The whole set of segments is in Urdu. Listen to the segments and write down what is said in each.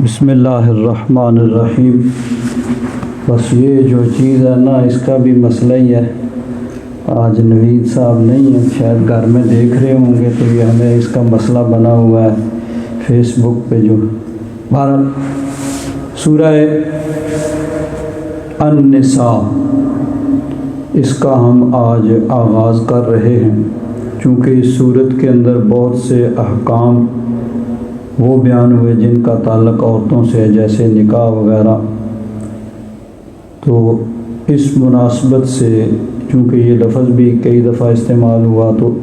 بسم اللہ الرحمن الرحیم۔ بس یہ جو چیز ہے نا، اس کا بھی مسئلہ ہی ہے۔ آج نوید صاحب نہیں ہیں، شاید گھر میں دیکھ رہے ہوں گے، تو یہ ہمیں اس کا مسئلہ بنا ہوا ہے فیس بک پہ جو بہرحال سورہ النساء اس کا ہم آج آغاز کر رہے ہیں، چونکہ اس صورت کے اندر بہت سے احکام وہ بیان ہوئے جن کا تعلق عورتوں سے ہے، جیسے نکاح وغیرہ۔ تو اس مناسبت سے چونکہ یہ لفظ بھی کئی دفعہ استعمال ہوا، تو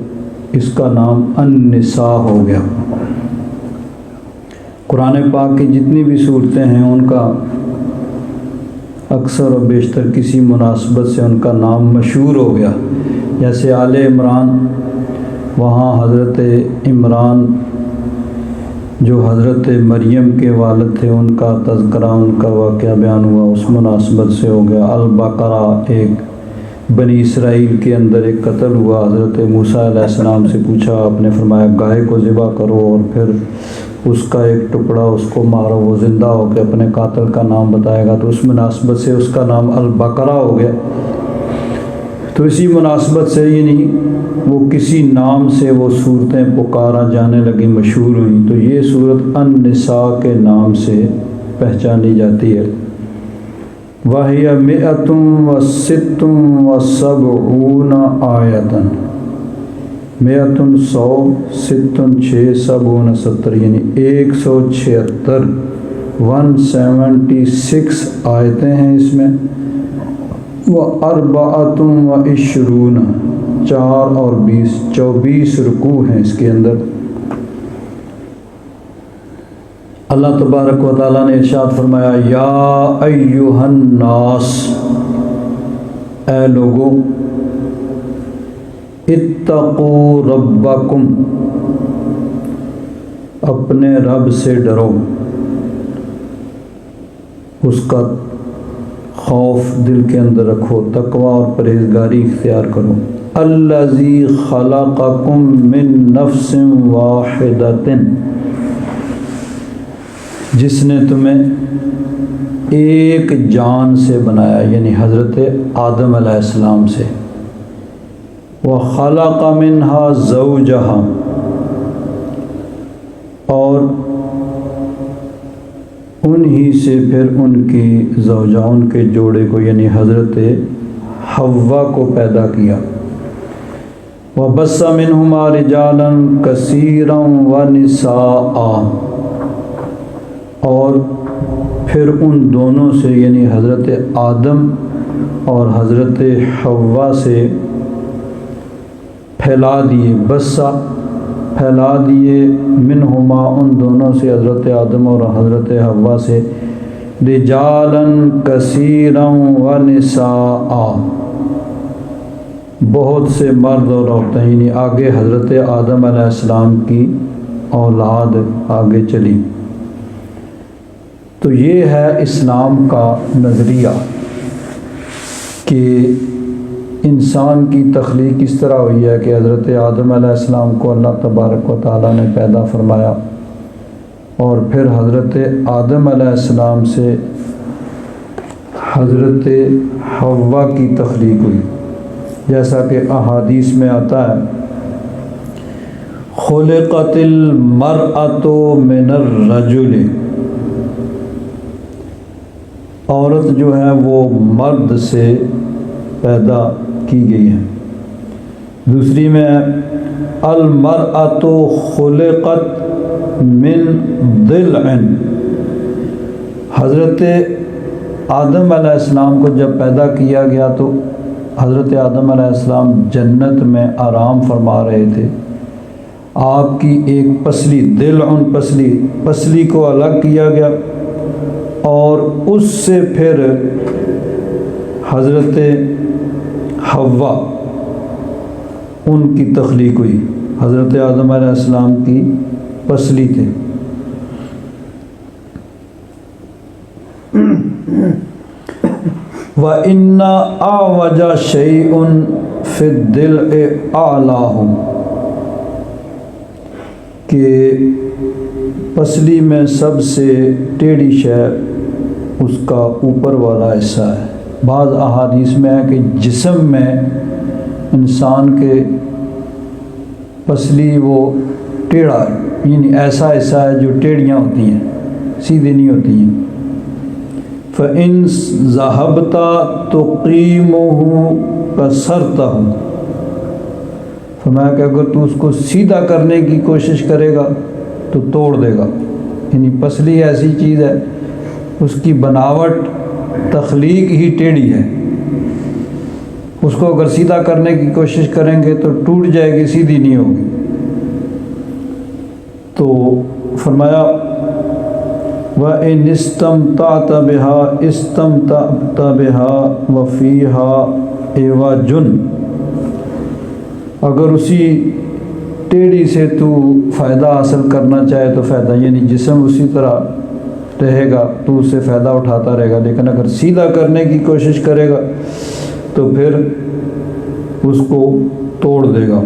اس کا نام النساء ہو گیا۔ قرآن پاک کی جتنی بھی صورتیں ہیں ان کا اکثر و بیشتر کسی مناسبت سے ان کا نام مشہور ہو گیا، جیسے آل عمران، وہاں حضرت عمران جو حضرت مریم کے والد تھے ان کا تذکرہ، ان کا واقعہ بیان ہوا، اس مناسبت سے ہو گیا۔ البقرہ، ایک بنی اسرائیل کے اندر ایک قتل ہوا، حضرت موسیٰ علیہ السلام سے پوچھا، آپ نے فرمایا گائے کو ذبح کرو اور پھر اس کا ایک ٹکڑا اس کو مارو، وہ زندہ ہو کے اپنے قاتل کا نام بتائے گا، تو اس مناسبت سے اس کا نام البقرہ ہو گیا۔ تو اسی مناسبت سے یعنی وہ کسی نام سے وہ صورتیں پکارا جانے لگی، مشہور ہوئیں، تو یہ صورت النساء کے نام سے پہچانی جاتی ہے۔ وَهِيَ 176 آیتاً، 176 یعنی 176 176 آیتیں ہیں اس میں۔ وَأَرْبَعَةٌ وَعِشْرُونَ 4 اور 20 24 رکوع ہیں اس کے اندر۔ اللہ تبارک و تعالیٰ نے ارشاد فرمایا، یا ایھا الناس، اے لوگوں، اتقوا ربکم، اپنے رب سے ڈرو، اس کا خوف دل کے اندر رکھو، تقوی اور پرہیزگاری اختیار کرو۔ الذی خلقکم من نفس واحدۃ، جس نے تمہیں ایک جان سے بنایا، یعنی حضرت آدم علیہ السلام سے۔ وخلق منہا زوجہا، اور انہی سے پھر ان کی زوجہ، ان کے جوڑے کو یعنی حضرت حوا کو پیدا کیا۔ وَبَثَّ مِنْهُمَا رِجَالًا كَثِيرًا وَنِسَاءً، اور پھر ان دونوں سے یعنی حضرت آدم اور حضرت حوا سے پھیلا دیے، بسا پھیلا دیے، منہما ان دونوں سے، حضرت آدم اور حضرت حوا سے، رجالاً کثیراً ونساء، بہت سے مرد اور عورتیں، یعنی آگے حضرت آدم علیہ السلام کی اولاد آگے چلی۔ تو یہ ہے اسلام کا نظریہ کہ انسان کی تخلیق اس طرح ہوئی ہے کہ حضرت آدم علیہ السلام کو اللہ تبارک و تعالیٰ نے پیدا فرمایا، اور پھر حضرت آدم علیہ السلام سے حضرت حوا کی تخلیق ہوئی، جیسا کہ احادیث میں آتا ہے، خلقت المرأۃ من الرجل، عورت جو ہے وہ مرد سے پیدا کی گئی ہے۔ دوسری میں المرأۃ خلقت من ضلع، حضرت آدم علیہ السلام کو جب پیدا کیا گیا تو حضرت آدم علیہ السلام جنت میں آرام فرما رہے تھے، آپ کی ایک پسلی، ضلع پسلی کو الگ کیا گیا، اور اس سے پھر حضرت حوا ان کی تخلیق ہوئی، حضرت آدم علیہ السلام کی پسلی تھے۔ وَإِنَّ أَعْوَجَ شَيْءٌ فِي الضِّلْعِ أَعْلَاهُ، کہ پسلی میں سب سے ٹیڑھی شے اس کا اوپر والا حصہ ہے۔ بعض احادیث میں ہے کہ جسم میں انسان کے پسلی وہ ٹیڑھا ہے، یعنی ایسا حصہ ہے جو ٹیڑھیاں ہوتی ہیں، سیدھی نہیں ہوتی ہیں۔ فَإِن ذَهَبْتَ تُقِيمُهُ كَسَرْتَهُ، فرمایا کہ اگر تو اس کو سیدھا کرنے کی کوشش کرے گا تو توڑ دے گا۔ یعنی پسلی ایسی چیز ہے، اس کی بناوٹ تخلیق ہی ٹیڑھی ہے، اس کو اگر سیدھا کرنے کی کوشش کریں گے تو ٹوٹ جائے گی، سیدھی نہیں ہوگی۔ تو فرمایا وَإِنِ اسْتَمْتَعْتَ بِهَا اسْتَمْتَعْتَ بِهَا وَفِيهَا عِوَجٌ، اگر اسی ٹیڑھی سے تو فائدہ حاصل کرنا چاہے تو فائدہ، یعنی جسم اسی طرح رہے گا تو اس سے فائدہ اٹھاتا رہے گا، لیکن اگر سیدھا کرنے کی کوشش کرے گا تو پھر اس کو توڑ دے گا۔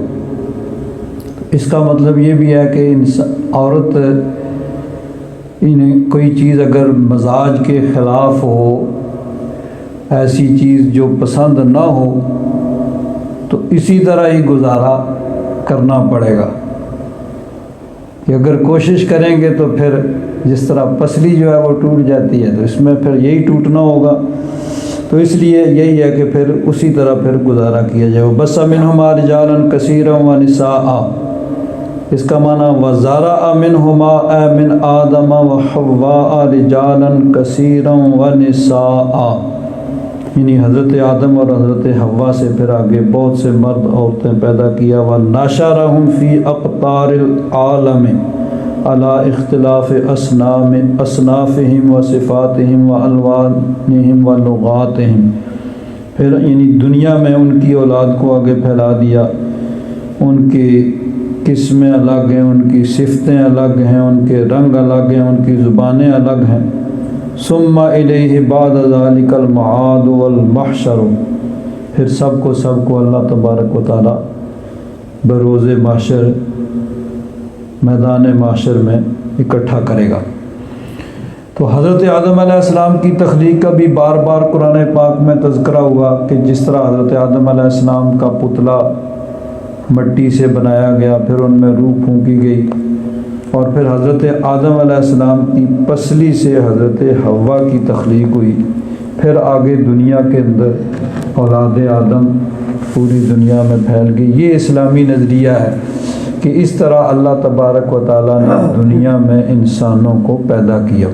اس کا مطلب یہ بھی ہے کہ عورت کوئی چیز اگر مزاج کے خلاف ہو، ایسی چیز جو پسند نہ ہو، تو اسی طرح ہی گزارا کرنا پڑے گا کہ اگر کوشش کریں گے تو پھر جس طرح پسلی جو ہے وہ ٹوٹ جاتی ہے تو اس میں پھر یہی ٹوٹنا ہوگا، تو اس لیے یہی ہے کہ پھر اسی طرح پھر گزارا کیا جائے۔ بس منہما رجالا کثیرا ونساء، اس کا معنی وزرع منہما اے من آدم وحواء رجالا کثیرا ونساء، یعنی حضرت آدم اور حضرت حوا سے پھر آگے بہت سے مرد عورتیں پیدا کیا۔ وَنَشَرَهُمْ فِي أَقْطَارِ الْعَالَمِ عَلَى اخْتِلَافِ أَصْنَافِهِمْ وَصِفَاتِهِمْ وَأَلْوَانِهِمْ وَلُغَاتِهِمْ، پھر یعنی دنیا میں ان کی اولاد کو آگے پھیلا دیا، ان کی قسمیں الگ ہیں، ان کی صفتیں الگ ہیں، ان کے رنگ الگ ہیں، ان کی زبانیں الگ ہیں۔ ثم الیہ بعد ذلک المعاد والمحشر، پھر سب کو اللہ تبارک و تعالی بروز محشر میدان محشر میں اکٹھا کرے گا۔ تو حضرت آدم علیہ السلام کی تخلیق کا بھی بار بار قرآن پاک میں تذکرہ ہوا کہ جس طرح حضرت آدم علیہ السلام کا پتلا مٹی سے بنایا گیا، پھر ان میں روح پھونکی گئی، اور پھر حضرت آدم علیہ السلام کی پسلی سے حضرت حوا کی تخلیق ہوئی، پھر آگے دنیا کے اندر اولاد آدم پوری دنیا میں پھیل گئی۔ یہ اسلامی نظریہ ہے کہ اس طرح اللہ تبارک و تعالیٰ نے دنیا میں انسانوں کو پیدا کیا۔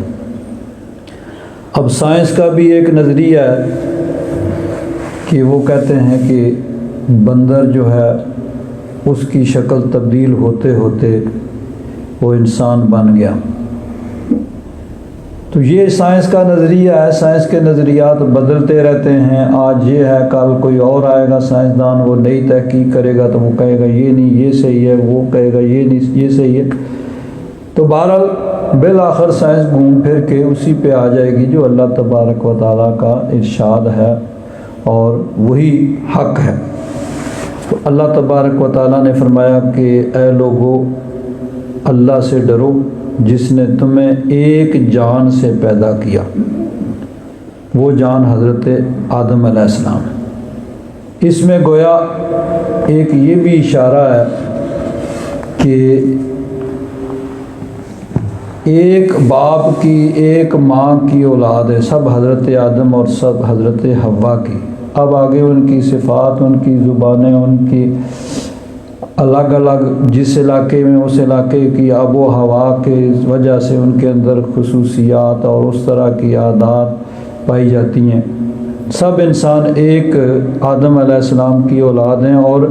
اب سائنس کا بھی ایک نظریہ ہے کہ وہ کہتے ہیں کہ بندر جو ہے اس کی شکل تبدیل ہوتے ہوتے وہ انسان بن گیا۔ تو یہ سائنس کا نظریہ ہے، سائنس کے نظریات بدلتے رہتے ہیں، آج یہ ہے کل کوئی اور آئے گا سائنسدان، وہ نئی تحقیق کرے گا تو وہ کہے گا یہ نہیں یہ صحیح ہے، وہ کہے گا یہ نہیں یہ صحیح ہے۔ تو بہرحال بالآخر سائنس گھوم پھر کے اسی پہ آ جائے گی جو اللہ تبارک و تعالیٰ کا ارشاد ہے اور وہی حق ہے۔ تو اللہ تبارک و تعالیٰ نے فرمایا کہ اے لوگو اللہ سے ڈرو جس نے تمہیں ایک جان سے پیدا کیا، وہ جان حضرت آدم علیہ السلام ہے۔ اس میں گویا ایک یہ بھی اشارہ ہے کہ ایک باپ کی ایک ماں کی اولاد ہے، سب حضرت آدم اور سب حضرت حوا کی۔ اب آگے ان کی صفات، ان کی زبانیں، ان کی الگ الگ، جس علاقے میں اس علاقے کی آب و ہوا کے وجہ سے ان کے اندر خصوصیات اور اس طرح کی عادات پائی جاتی ہیں۔ سب انسان ایک آدم علیہ السلام کی اولاد ہیں، اور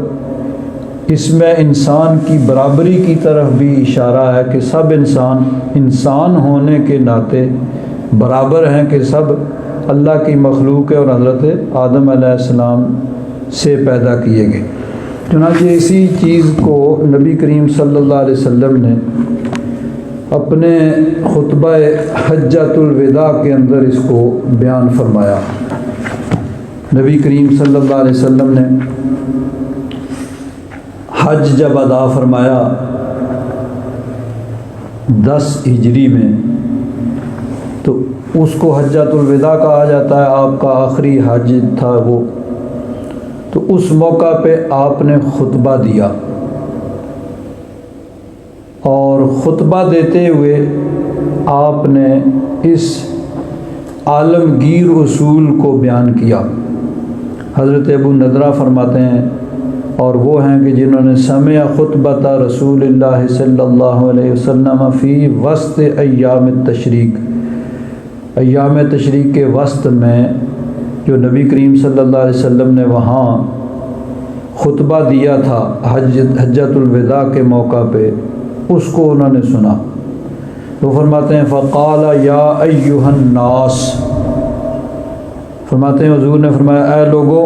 اس میں انسان کی برابری کی طرف بھی اشارہ ہے کہ سب انسان ہونے کے ناطے برابر ہیں، کہ سب اللہ کی مخلوق ہے اور حضرت آدم علیہ السلام سے پیدا کیے گئے۔ چنانچہ اسی چیز کو نبی کریم صلی اللہ علیہ وسلم نے اپنے خطبہ حجۃ الوداع کے اندر اس کو بیان فرمایا۔ نبی کریم صلی اللہ علیہ وسلم نے حج جب ادا فرمایا، 10 ہجری میں، تو اس کو حجۃ الوداع کہا جاتا ہے، آپ کا آخری حج تھا وہ۔ تو اس موقع پہ آپ نے خطبہ دیا، اور خطبہ دیتے ہوئے آپ نے اس عالمگیر اصول کو بیان کیا۔ حضرت ابو نضرہ فرماتے ہیں، اور وہ ہیں کہ جنہوں نے سمع خطبۃ رسول اللہ صلی اللہ علیہ وسلم فی وسط ایام التشریق، ایام تشریق کے وسط میں جو نبی کریم صلی اللہ علیہ وسلم نے وہاں خطبہ دیا تھا حجۃ الوداع کے موقع پہ، اس کو انہوں نے سنا۔ وہ فرماتے ہیں فقال یا ایھا الناس، فرماتے ہیں حضور نے فرمایا اے لوگو،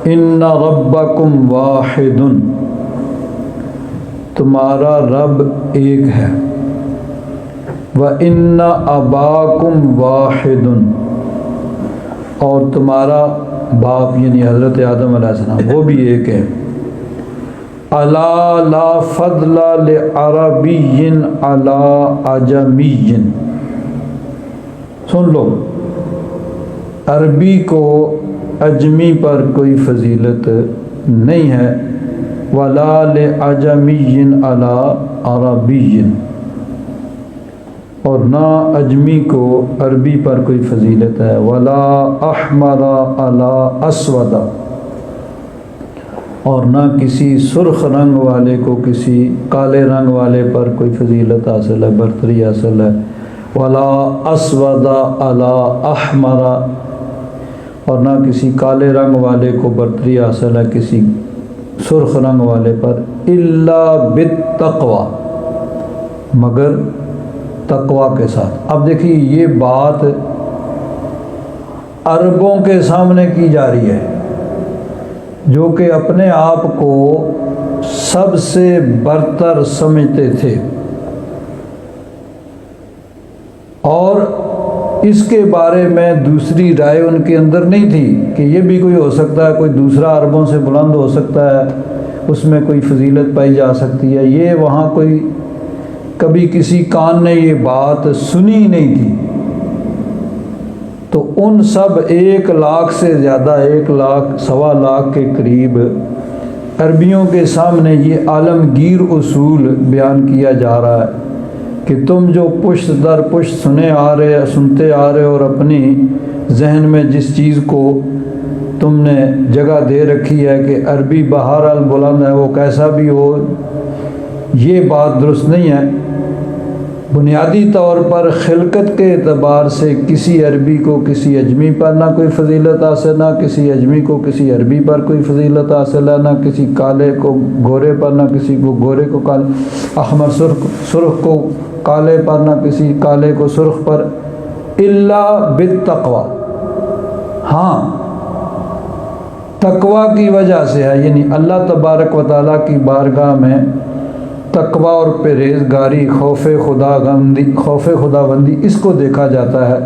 ان ربکم واحد، تمہارا رب ایک ہے، وَإِنَّ أَبَاكُمْ وَاحِدٌ، اور تمہارا باپ یعنی حضرت آدم علیہ السلام وہ بھی ایک ہے۔ أَلَا لَا فَضْلَ لِعَرَبِيٍّ عَلَىٰ عَجَمِيٍّ، سن لو، عربی کو اجمی پر کوئی فضیلت نہیں ہے، وَلَا لِعَجَمِيٍّ عَلَىٰ عَرَبِيٍّ، اور نہ اجمی کو عربی پر کوئی فضیلت ہے، وَلَا أَحْمَرَ عَلَىٰ أَسْوَدَ، اور نہ کسی سرخ رنگ والے کو کسی کالے رنگ والے پر کوئی فضیلت حاصل ہے، برتری حاصل ہے، وَلَا أَسْوَدَ عَلَىٰ أَحْمَرَ، اور نہ کسی کالے رنگ والے کو برتری حاصل ہے کسی سرخ رنگ والے پر، إِلَّا بِالتَّقْوَىٰ، مگر تقویٰ کے ساتھ۔ اب دیکھیے یہ بات عربوں کے سامنے کی جا رہی ہے، جو کہ اپنے آپ کو سب سے برتر سمجھتے تھے، اور اس کے بارے میں دوسری رائے ان کے اندر نہیں تھی کہ یہ بھی کوئی ہو سکتا ہے، کوئی دوسرا عربوں سے بلند ہو سکتا ہے، اس میں کوئی فضیلت پائی جا سکتی ہے۔ یہ وہاں کوئی کبھی کسی کان نے یہ بات سنی ہی نہیں تھی۔ تو ان سب 1 لاکھ سے زیادہ، 1 لاکھ 1.25 لاکھ کے قریب عربیوں کے سامنے یہ عالمگیر اصول بیان کیا جا رہا ہے کہ تم جو پشت در پشت سنتے آ رہے اور اپنی ذہن میں جس چیز کو تم نے جگہ دے رکھی ہے کہ عربی بہرحال بلند ہے، وہ کیسا بھی ہو، یہ بات درست نہیں ہے۔ بنیادی طور پر خلقت کے اعتبار سے کسی عربی کو کسی اجمی پر نہ کوئی فضیلت حاصل، نہ کسی اجمی کو کسی عربی پر کوئی فضیلت حاصل ہے، نہ کسی کالے کو گورے پر، نہ کسی کو گورے کو کالے، احمر سرخ کو کالے پر، نہ کسی کالے کو سرخ پر، الا بالتقویٰ، ہاں تقویٰ کی وجہ سے ہے، یعنی اللہ تبارک و تعالیٰ کی بارگاہ میں تقویٰ اور پرہیزگاری، خوف خداوندی اس کو دیکھا جاتا ہے۔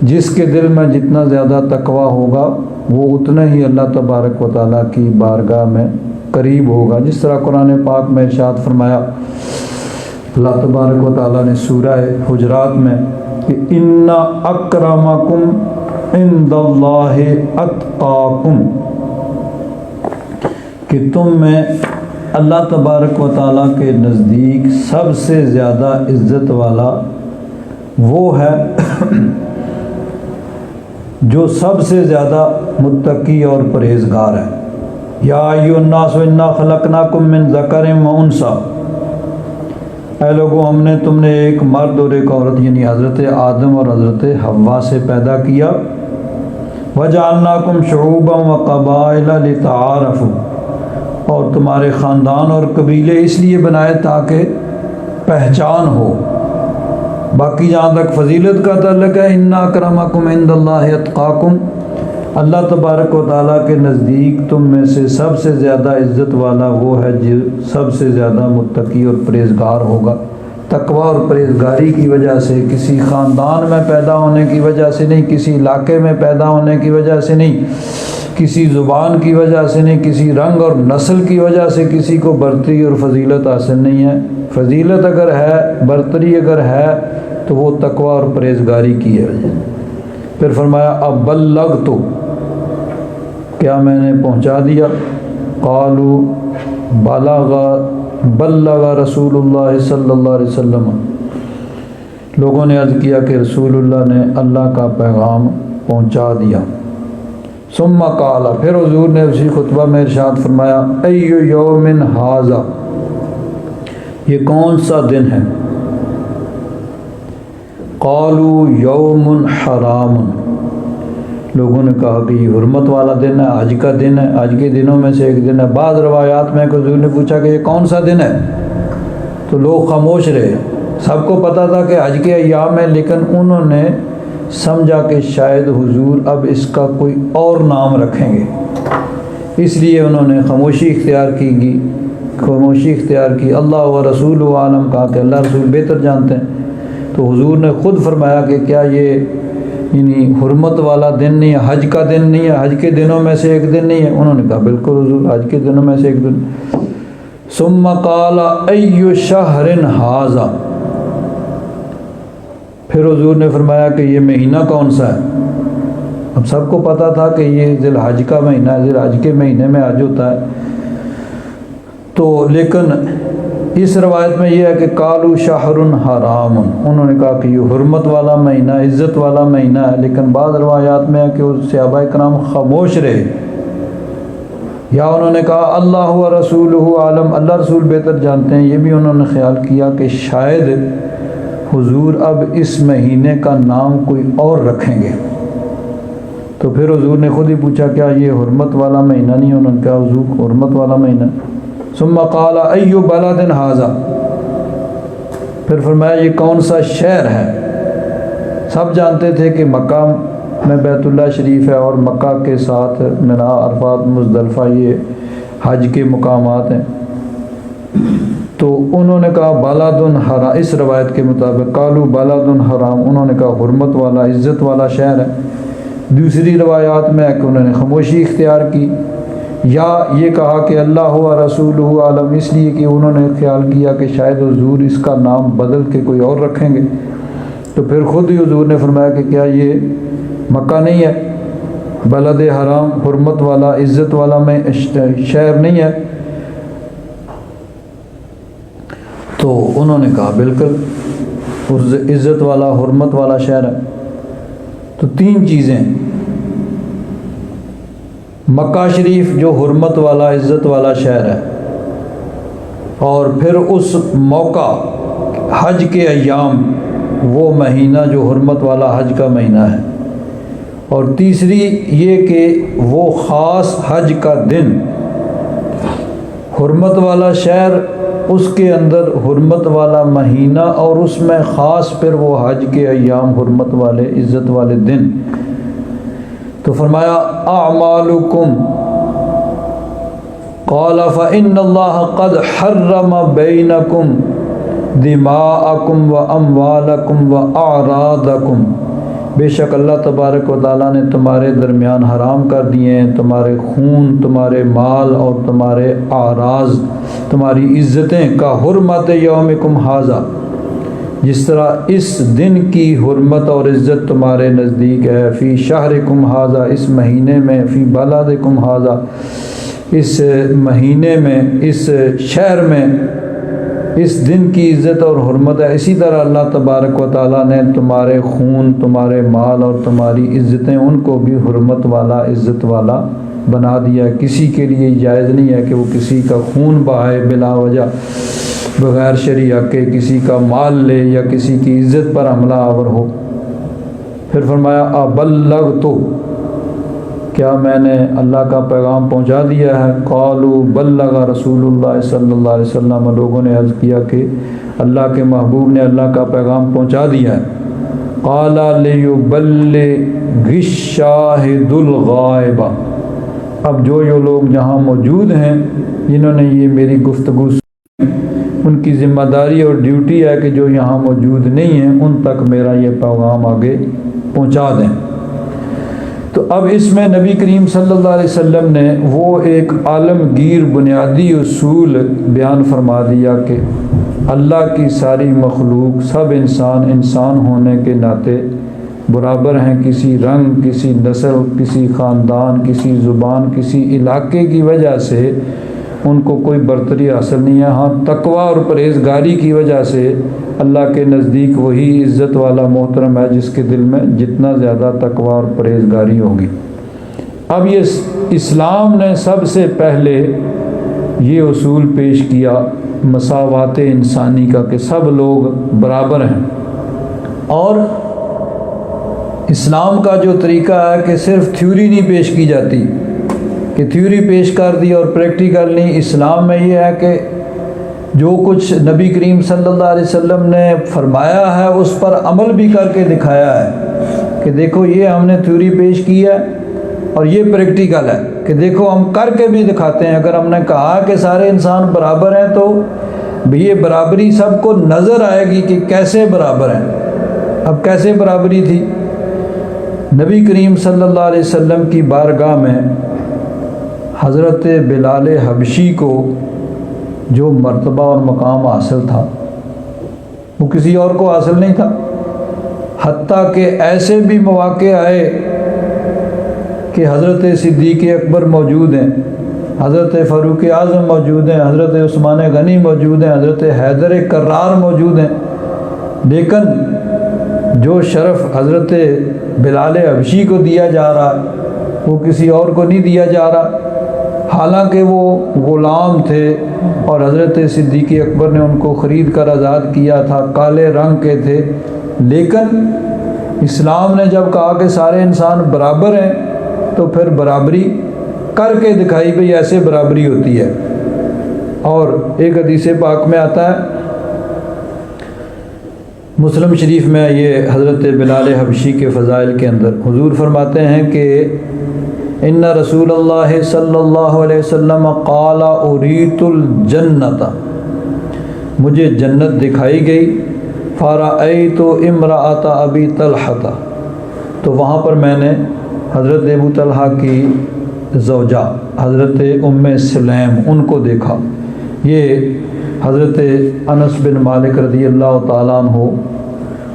جس کے دل میں جتنا زیادہ تقویٰ ہوگا وہ اتنا ہی اللہ تبارک و تعالیٰ کی بارگاہ میں قریب ہوگا۔ جس طرح قرآن پاک میں ارشاد فرمایا اللہ تبارک و تعالیٰ نے سورہ حجرات میں کہ ان اکرمکم عند اللہ اتقاکم، کہ تم میں اللہ تبارک و تعالیٰ کے نزدیک سب سے زیادہ عزت والا وہ ہے جو سب سے زیادہ متقی اور پرہیزگار ہے۔ یا ایھا الناس انا خلقناکم من ذکر و انثی، اے لوگو ہم نے تم نے ایک مرد اور ایک عورت یعنی حضرت آدم اور حضرت حوا سے پیدا کیا، وجعلناکم شعوبا وقبائل لتعارفوا، اور تمہارے خاندان اور قبیلے اس لیے بنائے تاکہ پہچان ہو۔ باقی جہاں تک فضیلت کا تعلق ہے، ان اکرمکم عند اللہ اتقاکم، اللہ تبارک و تعالیٰ کے نزدیک تم میں سے سب سے زیادہ عزت والا وہ ہے جو سب سے زیادہ متقی اور پرہیزگار ہوگا۔ تقویٰ اور پرہیزگاری کی وجہ سے، کسی خاندان میں پیدا ہونے کی وجہ سے نہیں، کسی علاقے میں پیدا ہونے کی وجہ سے نہیں، کسی زبان کی وجہ سے نہیں، کسی رنگ اور نسل کی وجہ سے کسی کو برتری اور فضیلت حاصل نہیں ہے۔ فضیلت اگر ہے، برتری اگر ہے تو وہ تقوی اور پرہیزگاری کی ہے۔ پھر فرمایا اب بلغت، کیا میں نے پہنچا دیا؟ قالوا بلغ رسول اللہ صلی اللہ علیہ وسلم، لوگوں نے عرض کیا کہ رسول اللہ نے اللہ کا پیغام پہنچا دیا۔ ثم قال، پھر حضور نے اسی خطبہ میں ارشاد فرمایا ای یوم ھذا، یہ کون سا دن ہے؟ قالوا یوم حرام، لوگوں نے کہا کہ یہ حرمت والا دن ہے، حج کا دن ہے، حج کے دنوں میں سے ایک دن ہے۔ بعض روایات میں حضور نے پوچھا کہ یہ کون سا دن ہے، تو لوگ خاموش رہے۔ سب کو پتہ تھا کہ حج کے ایام ہے، لیکن انہوں نے سمجھا کہ شاید حضور اب اس کا کوئی اور نام رکھیں گے، اس لیے انہوں نے خاموشی اختیار کی۔ اللہ و رسول عالم، کہا کہ اللہ رسول بہتر جانتے ہیں۔ تو حضور نے خود فرمایا کہ کیا یہ یعنی حرمت والا دن نہیں ہے، حج کا دن نہیں ہے، حج کے دنوں میں سے ایک دن نہیں ہے؟ انہوں نے کہا بالکل حضور، حج کے دنوں میں سے ایک دن۔ ثم قال ای شہر ھذا، پھر حضور نے فرمایا کہ یہ مہینہ کون سا ہے؟ اب سب کو پتہ تھا کہ یہ ذی الحج کا مہینہ ہے، ذی الحج کے مہینے میں حج ہوتا ہے۔ تو لیکن اس روایت میں یہ ہے کہ قالوا شہر حرام، انہوں نے کہا کہ یہ حرمت والا مہینہ، عزت والا مہینہ ہے۔ لیکن بعض روایات میں ہے کہ صحابہ کرام خاموش رہے، یا انہوں نے کہا اللہ و رسولہ عالم، اللہ رسول بہتر جانتے ہیں۔ یہ بھی انہوں نے خیال کیا کہ شاید حضور اب اس مہینے کا نام کوئی اور رکھیں گے۔ تو پھر حضور نے خود ہی پوچھا کیا یہ حرمت والا مہینہ نہیں؟ انہوں نے کہا حضور حرمت والا مہینہ۔ ثم قال ای بلد ھذا، پھر فرمایا یہ کون سا شہر ہے؟ سب جانتے تھے کہ مکہ میں بیت اللہ شریف ہے، اور مکہ کے ساتھ منا، عرفات، مزدلفہ یہ حج کے مقامات ہیں۔ تو انہوں نے کہا بلد حرام، اس روایت کے مطابق قالوا بلد حرام، انہوں نے کہا حرمت والا، عزت والا شہر ہے۔ دوسری روایات میں ہے کہ انہوں نے خاموشی اختیار کی، یا یہ کہا کہ اللہ و رسولہ عالم، اس لیے کہ انہوں نے خیال کیا کہ شاید حضور اس کا نام بدل کے کوئی اور رکھیں گے۔ تو پھر خود ہی حضور نے فرمایا کہ کیا یہ مکہ نہیں ہے، بلد حرام، حرمت والا، عزت والا میں شہر نہیں ہے؟ تو انہوں نے کہا بالکل عزت والا، حرمت والا شہر ہے۔ تو تین چیزیں، مکہ شریف جو حرمت والا، عزت والا شہر ہے، اور پھر اس موقع حج کے ایام، وہ مہینہ جو حرمت والا حج کا مہینہ ہے، اور تیسری یہ کہ وہ خاص حج کا دن، حرمت والا شہر، اس کے اندر حرمت والا مہینہ، اور اس میں خاص پھر وہ حج کے ایام، حرمت والے، عزت والے دن۔ تو فرمایا اعمالکم، قال فإن اللہ قد حرم بینکم دماءکم و اموالکم و اعراضکم، بے شک اللہ تبارک و تعالیٰ نے تمہارے درمیان حرام کر دیے ہیں تمہارے خون، تمہارے مال اور تمہارے اعراض، تمہاری عزتیں، کا حرمت یومکم ھذا، جس طرح اس دن کی حرمت اور عزت تمہارے نزدیک ہے، فی شہرکم ھذا، اس مہینے میں، فی بلدکم ھذا، اس مہینے میں، اس شہر میں اس دن کی عزت اور حرمت ہے۔ اسی طرح اللہ تبارک و تعالیٰ نے تمہارے خون، تمہارے مال اور تمہاری عزتیں، ان کو بھی حرمت والا، عزت والا بنا دیا۔ کسی کے لیے جائز نہیں ہے کہ وہ کسی کا خون بہائے بلا وجہ، بغیر شرع کے، کسی کا مال لے یا کسی کی عزت پر حملہ آور ہو۔ پھر فرمایا ابلغت، کیا میں نے اللہ کا پیغام پہنچا دیا ہے؟ قالوا بلغ رسول اللہ صلی اللہ علیہ وسلم، لوگوں نے عرض کیا کہ اللہ کے محبوب نے اللہ کا پیغام پہنچا دیا ہے۔ قال لیبلغ الشاہد الغائب، اب جو لوگ یہاں موجود ہیں جنہوں نے یہ میری گفتگو سنی، ان کی ذمہ داری اور ڈیوٹی ہے کہ جو یہاں موجود نہیں ہیں ان تک میرا یہ پیغام آگے پہنچا دیں۔ تو اب اس میں نبی کریم صلی اللہ علیہ وسلم نے وہ ایک عالمگیر بنیادی اصول بیان فرما دیا کہ اللہ کی ساری مخلوق، سب انسان ہونے کے ناطے برابر ہیں، کسی رنگ، کسی نسل، کسی خاندان، کسی زبان، کسی علاقے کی وجہ سے ان کو کوئی برتری حاصل نہیں ہے۔ ہاں تقوی اور پرہیزگاری کی وجہ سے اللہ کے نزدیک وہی عزت والا محترم ہے جس کے دل میں جتنا زیادہ تقوی اور پرہیزگاری ہوگی۔ اب یہ اسلام نے سب سے پہلے یہ اصول پیش کیا مساوات انسانی کا، کہ سب لوگ برابر ہیں۔ اور اسلام کا جو طریقہ ہے کہ صرف تھیوری نہیں پیش کی جاتی کہ تھیوری پیش کر دی اور پریکٹیکل نہیں۔ اسلام میں یہ ہے کہ جو کچھ نبی کریم صلی اللہ علیہ وسلم نے فرمایا ہے اس پر عمل بھی کر کے دکھایا ہے کہ دیکھو یہ ہم نے تھیوری پیش کی ہے اور یہ پریکٹیکل ہے کہ دیکھو ہم کر کے بھی دکھاتے ہیں۔ اگر ہم نے کہا کہ سارے انسان برابر ہیں تو بھی یہ برابری سب کو نظر آئے گی کہ کیسے برابر ہیں۔ اب کیسے برابری تھی؟ نبی کریم صلی اللہ علیہ وسلم کی بارگاہ میں حضرت بلال حبشی کو جو مرتبہ اور مقام حاصل تھا وہ کسی اور کو حاصل نہیں تھا، حتیٰ کہ ایسے بھی مواقع آئے کہ حضرت صدیق اکبر موجود ہیں، حضرت فاروق اعظم موجود ہیں، حضرت عثمان غنی موجود ہیں، حضرت حیدر کرار موجود ہیں، لیکن جو شرف حضرت بلال حبشی کو دیا جا رہا وہ کسی اور کو نہیں دیا جا رہا، حالانکہ وہ غلام تھے اور حضرت صدیق اکبر نے ان کو خرید کر آزاد کیا تھا، کالے رنگ کے تھے۔ لیکن اسلام نے جب کہا کہ سارے انسان برابر ہیں تو پھر برابری کر کے دکھائی، بھئی ایسے برابری ہوتی ہے۔ اور ایک حدیث پاک میں آتا ہے، مسلم شریف میں، یہ حضرت بلال حبشی کے فضائل کے اندر حضور فرماتے ہیں کہ ان رسول اللہ صلی اللہ علیہ وسلم قال اریت الجنت، مجھے جنت دکھائی گئی، فرأیت امرأۃ ابی طلحہ، تو وہاں پر میں نے حضرت ابو طلحہ کی زوجہ حضرت ام سلیم ان کو دیکھا۔ یہ حضرت انس بن مالک رضی اللہ تعالیٰ عنہ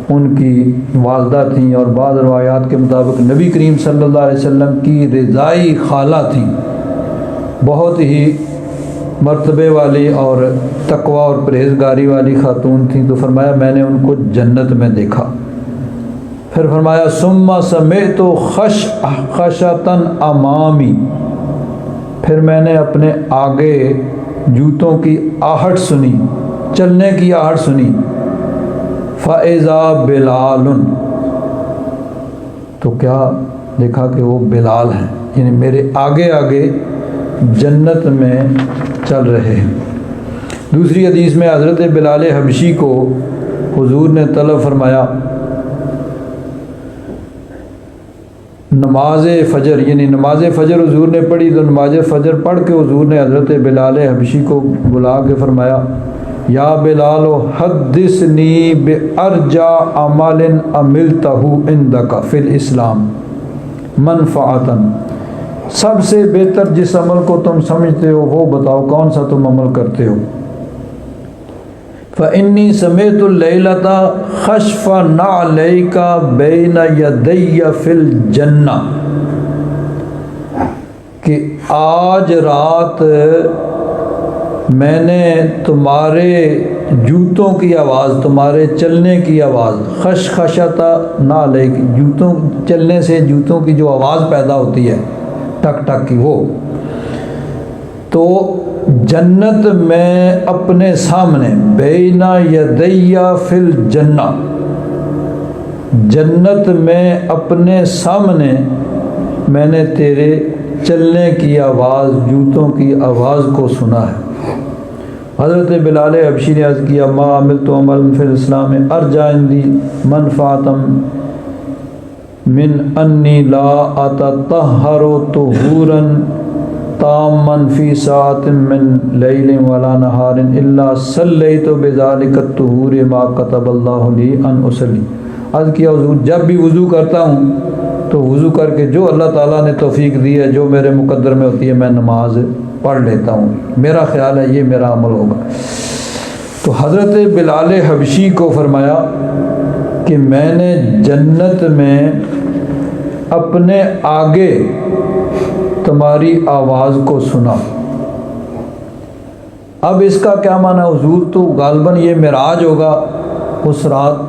ان کی والدہ تھیں، اور بعض روایات کے مطابق نبی کریم صلی اللہ علیہ وسلم کی رضائی خالہ تھیں، بہت ہی مرتبے والی اور تقوی اور پرہیزگاری والی خاتون تھیں۔ تو فرمایا میں نے ان کو جنت میں دیکھا۔ پھر فرمایا ثم سمعت خشخشۃ امامی، پھر میں نے اپنے آگے جوتوں کی آہٹ سنی، چلنے کی آہٹ سنی، فَإِذَا بِلَالٌ، تو کیا دیکھا کہ وہ بلال ہیں، یعنی میرے آگے آگے جنت میں چل رہے ہیں۔ دوسری حدیث میں حضرت بلال حبشی کو حضور نے طلب فرمایا، نماز فجر، یعنی نماز فجر حضور نے پڑھی، تو نماز فجر پڑھ کے حضور نے حضرت بلال حبشی کو بلا کے فرمایا، یا بلال حدثنی بارجع عمل عملتہ عندک فی الاسلام منفعۃ، سب سے بہتر جس عمل کو تم سمجھتے ہو وہ بتاؤ، کون سا تم عمل کرتے ہو؟ فإنی سمعت اللیلۃ خشف نعلیک بین یدی فی الجنہ، کہ آج رات میں نے تمہارے جوتوں کی آواز، تمہارے چلنے کی آواز، خشخشۃ نعلیک، جوتوں چلنے سے جوتوں کی جو آواز پیدا ہوتی ہے ٹک ٹک کی، وہ تو جنت میں اپنے سامنے، بین یدی فی الجنہ، جنت میں اپنے سامنے میں نے تیرے چلنے کی آواز، جوتوں کی آواز کو سنا ہے۔ حضرت بلال حبشی نے عرض کیا، ما عملت عملا فی الاسلام ارجع عندی منفعۃ من انی لا اتطہر طہورا تاما فی ساعۃ من لیل ولا نہار الا صلیت بذلک الطہور ما کتب اللہ لی ان اصلی۔ عرض کیا حضور جب بھی وضو کرتا ہوں تو وضو کر کے جو اللہ تعالیٰ نے توفیق دی ہے، جو میرے مقدر میں ہوتی ہے، میں نماز پڑھ لیتا ہوں، میرا خیال ہے یہ میرا عمل ہوگا۔ تو حضرت بلال حبشی کو فرمایا کہ میں نے جنت میں اپنے آگے تمہاری آواز کو سنا۔ اب اس کا کیا معنی؟ حضور تو غالباً یہ معراج ہوگا، اس رات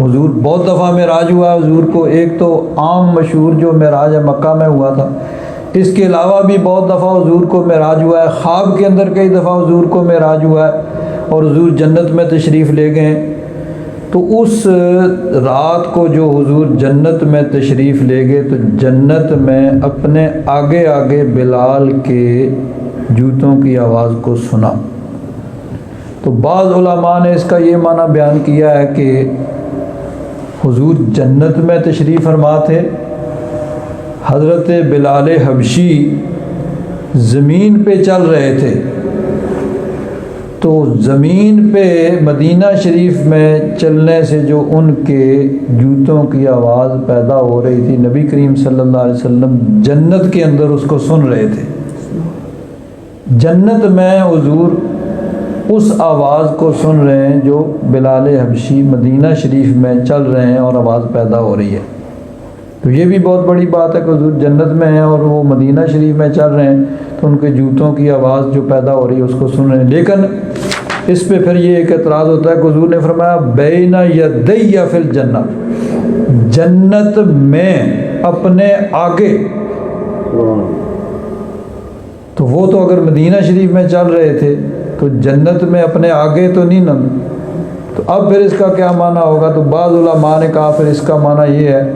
حضور بہت دفعہ معراج ہوا ہے حضور کو، ایک تو عام مشہور جو معراج ہے مکہ میں ہوا تھا، اس کے علاوہ بھی بہت دفعہ حضور کو معراج ہوا ہے، خواب کے اندر کئی دفعہ حضور کو معراج ہوا ہے اور حضور جنت میں تشریف لے گئے ہیں۔ تو اس رات کو جو حضور جنت میں تشریف لے گئے تو جنت میں اپنے آگے آگے بلال کے جوتوں کی آواز کو سنا۔ تو بعض علماء نے اس کا یہ معنی بیان کیا ہے کہ حضور جنت میں تشریف فرما تھے، حضرت بلال حبشی زمین پہ چل رہے تھے، تو زمین پہ مدینہ شریف میں چلنے سے جو ان کے جوتوں کی آواز پیدا ہو رہی تھی، نبی کریم صلی اللہ علیہ وسلم جنت کے اندر اس کو سن رہے تھے۔ جنت میں حضور اس آواز کو سن رہے ہیں جو بلال حبشی مدینہ شریف میں چل رہے ہیں اور آواز پیدا ہو رہی ہے۔ تو یہ بھی بہت بڑی بات ہے کہ حضور جنت میں ہیں اور وہ مدینہ شریف میں چل رہے ہیں، تو ان کے جوتوں کی آواز جو پیدا ہو رہی ہے اس کو سن رہے ہیں۔ لیکن اس پہ پھر یہ ایک اعتراض ہوتا ہے کہ حضور نے فرمایا بین یدی فی الجنہ، جنت میں اپنے آگے، تو وہ تو اگر مدینہ شریف میں چل رہے تھے تو جنت میں اپنے آگے تو نہیں نا، تو اب پھر اس کا کیا معنی ہوگا؟ تو بعض علماء نے کہا پھر اس کا معنی یہ ہے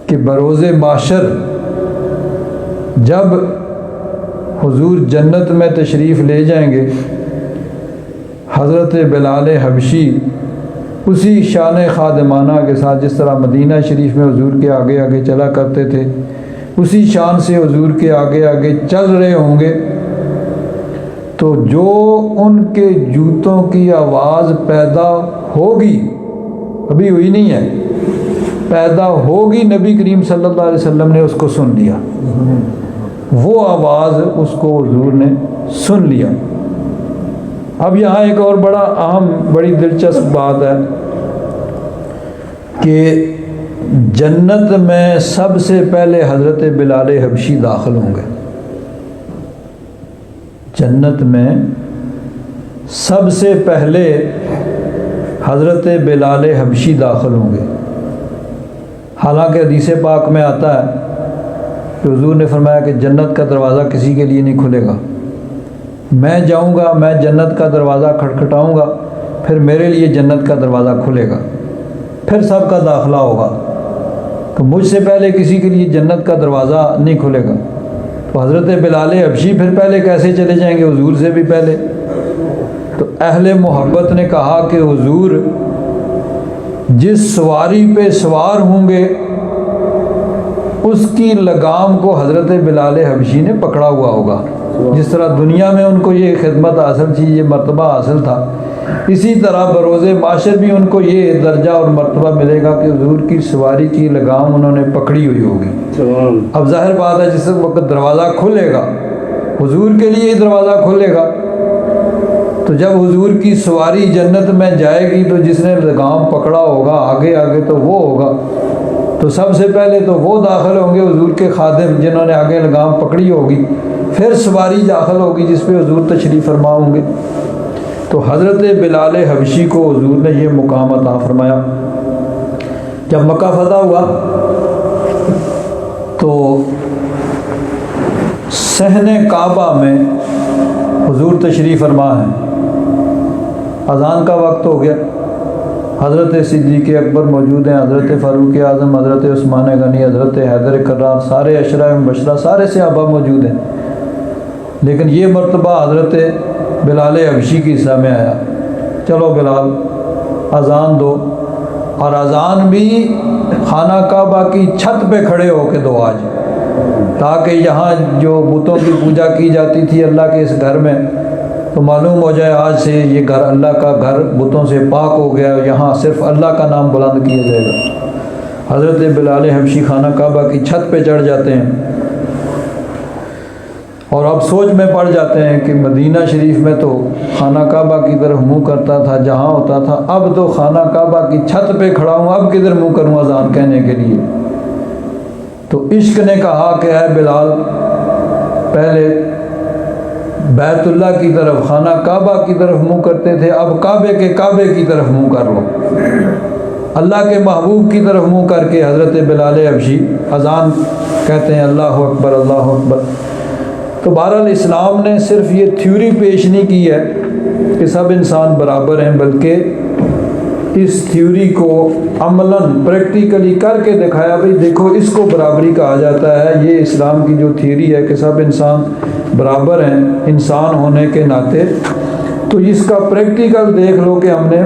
کہ بروز محشر جب حضور جنت میں تشریف لے جائیں گے، حضرت بلال حبشی اسی شان خادمانہ کے ساتھ جس طرح مدینہ شریف میں حضور کے آگے آگے چلا کرتے تھے، اسی شان سے حضور کے آگے آگے چل رہے ہوں گے، تو جو ان کے جوتوں کی آواز پیدا ہوگی، ابھی ہوئی نہیں ہے، پیدا ہوگی، نبی کریم صلی اللہ علیہ وسلم نے اس کو سن لیا، وہ آواز اس کو حضور نے سن لیا۔ اب یہاں ایک اور بڑا اہم بڑی دلچسپ بات ہے کہ جنت میں سب سے پہلے حضرت بلال حبشی داخل ہوں گے، جنت میں سب سے پہلے حضرت بلال حبشی داخل ہوں گے۔ حالانکہ حدیث پاک میں آتا ہے کہ حضور نے فرمایا کہ جنت کا دروازہ کسی کے لیے نہیں کھلے گا، میں جاؤں گا، میں جنت کا دروازہ کھٹکھٹاؤں گا، پھر میرے لیے جنت کا دروازہ کھلے گا، پھر سب کا داخلہ ہوگا، تو مجھ سے پہلے کسی کے لیے جنت کا دروازہ نہیں کھلے گا۔ تو حضرت بلال حبشی پھر پہلے کیسے چلے جائیں گے؟ حضور سے بھی پہلے۔ تو اہل محبت نے کہا کہ حضور جس سواری پہ سوار ہوں گے اس کی لگام کو حضرت بلال حبشی نے پکڑا ہوا ہوگا، جس طرح دنیا میں ان کو یہ خدمت حاصل تھی، یہ مرتبہ حاصل تھا، اسی طرح بروز معاشر بھی ان کو یہ درجہ اور مرتبہ ملے گا کہ حضور کی سواری کی لگام انہوں نے پکڑی ہوئی ہوگی۔ اب ظاہر بات ہے جس وقت دروازہ کھلے گا حضور کے لیے ہی دروازہ کھلے گا، تو جب حضور کی سواری جنت میں جائے گی تو جس نے لگام پکڑا ہوگا آگے آگے تو وہ ہوگا، تو سب سے پہلے تو وہ داخل ہوں گے حضور کے خادم جنہوں نے آگے لگام پکڑی ہوگی، پھر سواری داخل ہوگی جس پہ حضور تشریف فرما ہوں گے۔ تو حضرت بلال حبشی کو حضور نے یہ مقام عطا فرمایا۔ جب مکہ فتح ہوا تو صحن کعبہ میں حضور تشریف فرما ہے، اذان کا وقت ہو گیا، حضرت صدیق اکبر موجود ہیں، حضرت فاروق اعظم، حضرت عثمان غنی، حضرت حیدر کرار، سارے عشرہ مبشرہ، سارے صحابہ موجود ہیں، لیکن یہ مرتبہ حضرت بلال حبشی کی حصہ میں آیا، چلو بلال اذان دو، اور اذان بھی خانہ کعبہ کی چھت پہ کھڑے ہو کے دو آج، تاکہ یہاں جو بتوں کی پوجا کی جاتی تھی اللہ کے اس گھر میں، تو معلوم ہو جائے آج سے یہ گھر اللہ کا گھر بتوں سے پاک ہو گیا، یہاں صرف اللہ کا نام بلند کیا جائے گا۔ حضرت بلال حبشی خانہ کعبہ کی چھت پہ چڑھ جاتے ہیں اور اب سوچ میں پڑ جاتے ہیں کہ مدینہ شریف میں تو خانہ کعبہ کی طرف منہ کرتا تھا جہاں ہوتا تھا، اب تو خانہ کعبہ کی چھت پہ کھڑا ہوں، اب کدھر منہ کروں اذان کہنے کے لیے؟ تو عشق نے کہا کہ اے بلال، پہلے بیت اللہ کی طرف خانہ کعبہ کی طرف منہ کرتے تھے، اب کعبے کی طرف منہ کر لو، اللہ کے محبوب کی طرف منہ کر کے حضرت بلال حبشی اذان کہتے ہیں، اللہ اکبر اللہ اکبر۔ تو بہرحال اسلام نے صرف یہ تھیوری پیش نہیں کی ہے کہ سب انسان برابر ہیں، بلکہ اس تھیوری کو عملاً پریکٹیکلی کر کے دکھایا، بھئی دیکھو اس کو برابری کہا جاتا ہے، یہ اسلام کی جو تھیوری ہے کہ سب انسان برابر ہیں انسان ہونے کے ناطے، تو اس کا پریکٹیکل دیکھ لو کہ ہم نے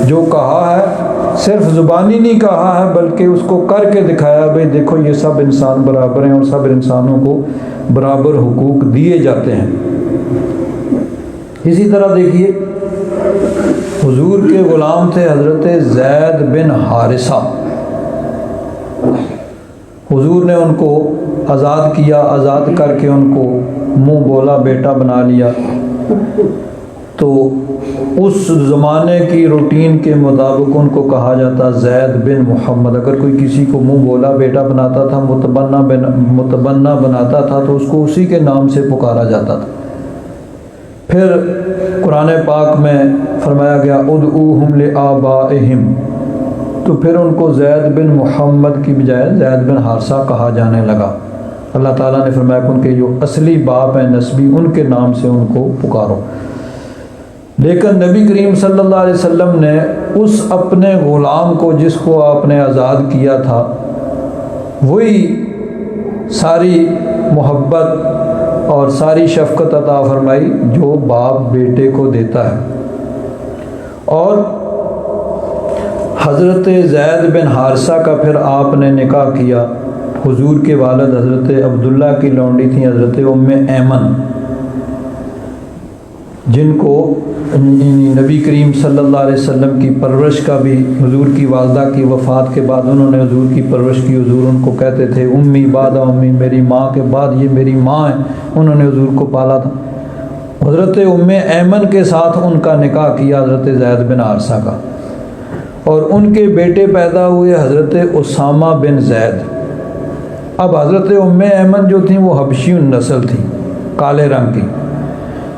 جو کہا ہے صرف زبانی نہیں کہا ہے بلکہ اس کو کر کے دکھایا، بھئی دیکھو یہ سب انسان برابر ہیں اور سب انسانوں کو برابر حقوق دیے جاتے ہیں۔ اسی طرح دیکھیے حضور کے غلام تھے حضرت زید بن حارثہ، حضور نے ان کو آزاد کیا، آزاد کر کے ان کو منہ بولا بیٹا بنا لیا۔ تو اس زمانے کی روٹین کے مطابق ان کو کہا جاتا زید بن محمد۔ اگر کوئی کسی کو منہ بولا بیٹا بناتا تھا، متبنہ بناتا تھا تو اس کو اسی کے نام سے پکارا جاتا تھا۔ پھر قرآن پاک میں فرمایا گیا ادعوہم لآبائہم، تو پھر ان کو زید بن محمد کی بجائے زید بن حارثہ کہا جانے لگا۔ اللہ تعالیٰ نے فرمایا کہ ان کے جو اصلی باپ ہیں نسبی، ان کے نام سے ان کو پکارو۔ لیکن نبی کریم صلی اللہ علیہ وسلم نے اس اپنے غلام کو جس کو آپ نے آزاد کیا تھا، وہی ساری محبت اور ساری شفقت عطا فرمائی جو باپ بیٹے کو دیتا ہے۔ اور حضرت زید بن حارثہ کا پھر آپ نے نکاح کیا، حضور کے والد حضرت عبداللہ کی لونڈی تھیں حضرت ام ایمن، جن کو نبی کریم صلی اللہ علیہ وسلم کی پرورش کا بھی حضور کی والدہ کی وفات کے بعد انہوں نے حضور کی پرورش کی۔ حضور ان کو کہتے تھے امی بعد امی، میری ماں کے بعد یہ میری ماں ہیں، انہوں نے حضور کو پالا تھا۔ حضرت ام ایمن کے ساتھ ان کا نکاح کیا حضرت زید بن حارثہ کا، اور ان کے بیٹے پیدا ہوئے حضرت اسامہ بن زید۔ اب حضرت ام ایمن جو تھیں وہ حبشی النسل تھیں، کالے رنگ کی،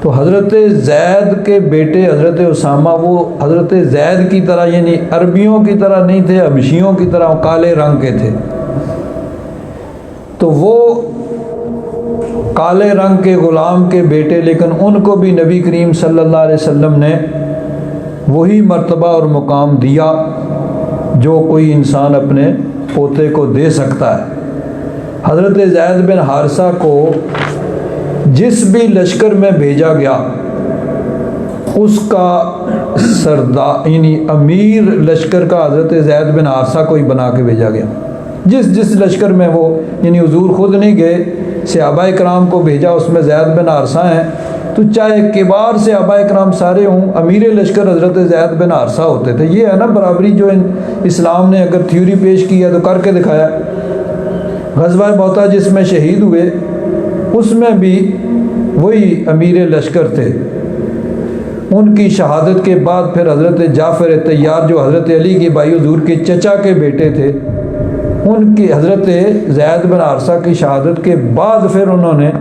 تو حضرت زید کے بیٹے حضرت اسامہ وہ حضرت زید کی طرح یعنی عربیوں کی طرح نہیں تھے، حبشیوں کی طرح کالے رنگ کے تھے۔ تو وہ کالے رنگ کے غلام کے بیٹے، لیکن ان کو بھی نبی کریم صلی اللہ علیہ وسلم نے وہی مرتبہ اور مقام دیا جو کوئی انسان اپنے پوتے کو دے سکتا ہے۔ حضرت زید بن حارثہ کو جس بھی لشکر میں بھیجا گیا اس کا سردار یعنی امیر لشکر کا حضرت زید بن حارثہ کو ہی بنا کے بھیجا گیا۔ جس لشکر میں وہ یعنی حضور خود نہیں گئے، صحابہ کرام کو بھیجا، اس میں زید بن حارثہ ہیں، تو چاہے کبار صحابہ کرام سارے ہوں، امیر لشکر حضرت زید بن حارثہ ہوتے تھے۔ یہ ہے نا برابری جو اسلام نے اگر تھیوری پیش کی ہے تو کر کے دکھایا۔ غزوہ موتا جس میں شہید ہوئے اس میں بھی وہی امیر لشکر تھے۔ ان کی شہادت کے بعد پھر حضرت جعفر طیار جو حضرت علی کے بھائی حضور کے چچا کے بیٹے تھے، ان کی حضرت زید بن حارثہ کی شہادت کے بعد پھر انہوں نے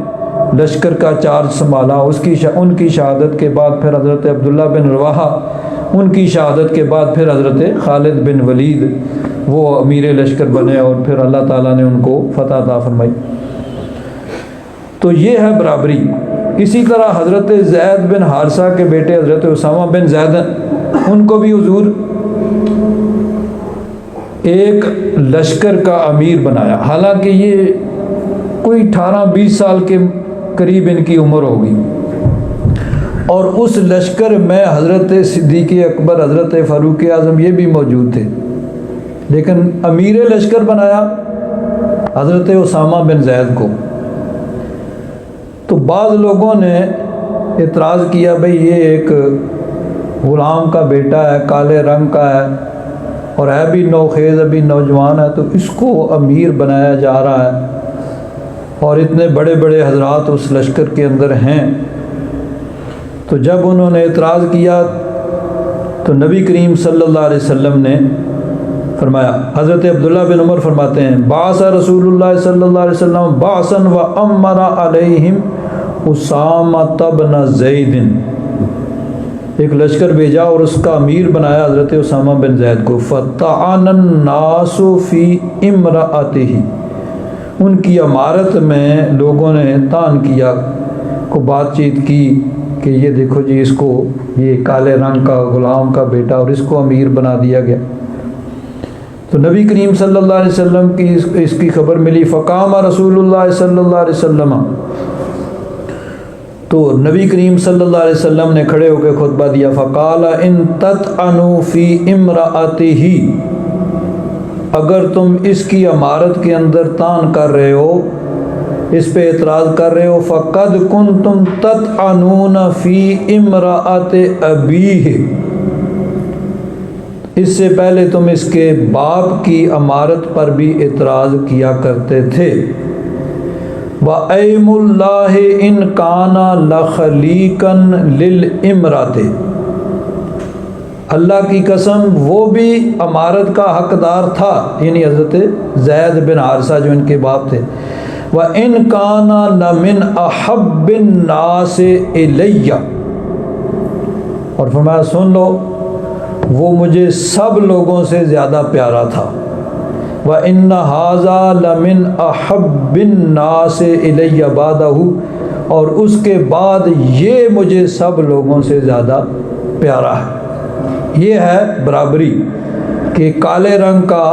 لشکر کا چارج سنبھالا۔ ان کی شہادت کے بعد پھر حضرت عبداللہ بن رواحہ، ان کی شہادت کے بعد پھر حضرت خالد بن ولید وہ امیر لشکر بنے، اور پھر اللہ تعالیٰ نے ان کو فتح عطا فرمائی۔ تو یہ ہے برابری۔ اسی طرح حضرت زید بن حارثہ کے بیٹے حضرت اسامہ بن زید، ان کو بھی حضور ایک لشکر کا امیر بنایا، حالانکہ یہ کوئی 18-20 سال کے قریب ان کی عمر ہوگی، اور اس لشکر میں حضرت صدیق اکبر، حضرت فاروق اعظم یہ بھی موجود تھے، لیکن امیر لشکر بنایا حضرت اسامہ بن زید کو۔ تو بعض لوگوں نے اعتراض کیا، بھئی یہ ایک غلام کا بیٹا ہے، کالے رنگ کا ہے، اور ہے بھی نوخیز، ابھی نوجوان ہے، تو اس کو امیر بنایا جا رہا ہے، اور اتنے بڑے بڑے حضرات اس لشکر کے اندر ہیں۔ تو جب انہوں نے اعتراض کیا تو نبی کریم صلی اللہ علیہ وسلم نے فرمایا، حضرت عبداللہ بن عمر فرماتے ہیں، بعث رسول اللہ صلی اللہ علیہ وسلم بعثا وامر علیہم اسامہ بن زید، ایک لشکر بھیجا اور اس کا امیر بنایا حضرت اسامہ بن زید کو۔ فطعن الناس فی امرأتہ، ان کی امارت میں لوگوں نے طعن کیا، کو بات چیت کی کہ یہ دیکھو جی، اس کو یہ کالے رنگ کا غلام کا بیٹا اور اس کو امیر بنا دیا گیا۔ تو نبی کریم صلی اللہ علیہ وسلم کی اس کی خبر ملی، فقام رسول اللہ صلی اللہ علیہ وسلم، تو نبی کریم صلی اللہ علیہ وسلم نے کھڑے ہو کے خطبہ دیا، فقال ان تطعنوا فی امرأتہ، اگر تم اس کی امارت کے اندر طعن کر رہے ہو، اس پہ اعتراض کر رہے ہو، فقد کنتم تطعنون فی امرأت ابیہ، اس سے پہلے تم اس کے باپ کی امارت پر بھی اعتراض کیا کرتے تھے۔ وَأَيْمُ اللَّهِ إِنْ كَانَ لَخَلِيقًا لِلْإِمْرَةِ، اللہ کی قسم وہ بھی امارت کا حقدار تھا، یعنی حضرت زید بن حارثہ جو ان کے باپ تھے۔ وَإِنْ كَانَ لَمِنْ أَحَبِّ النَّاسِ إِلَيَّ، اور فرمایا سن لو، وہ مجھے سب لوگوں سے زیادہ پیارا تھا۔ وَإِنَّ هَذَا لَمِنْ أَحَبِّ النَّاسِ إِلَيَّ بَعْدَهُ، اور اس کے بعد یہ مجھے سب لوگوں سے زیادہ پیارا ہے۔ یہ ہے برابری کہ کالے رنگ کا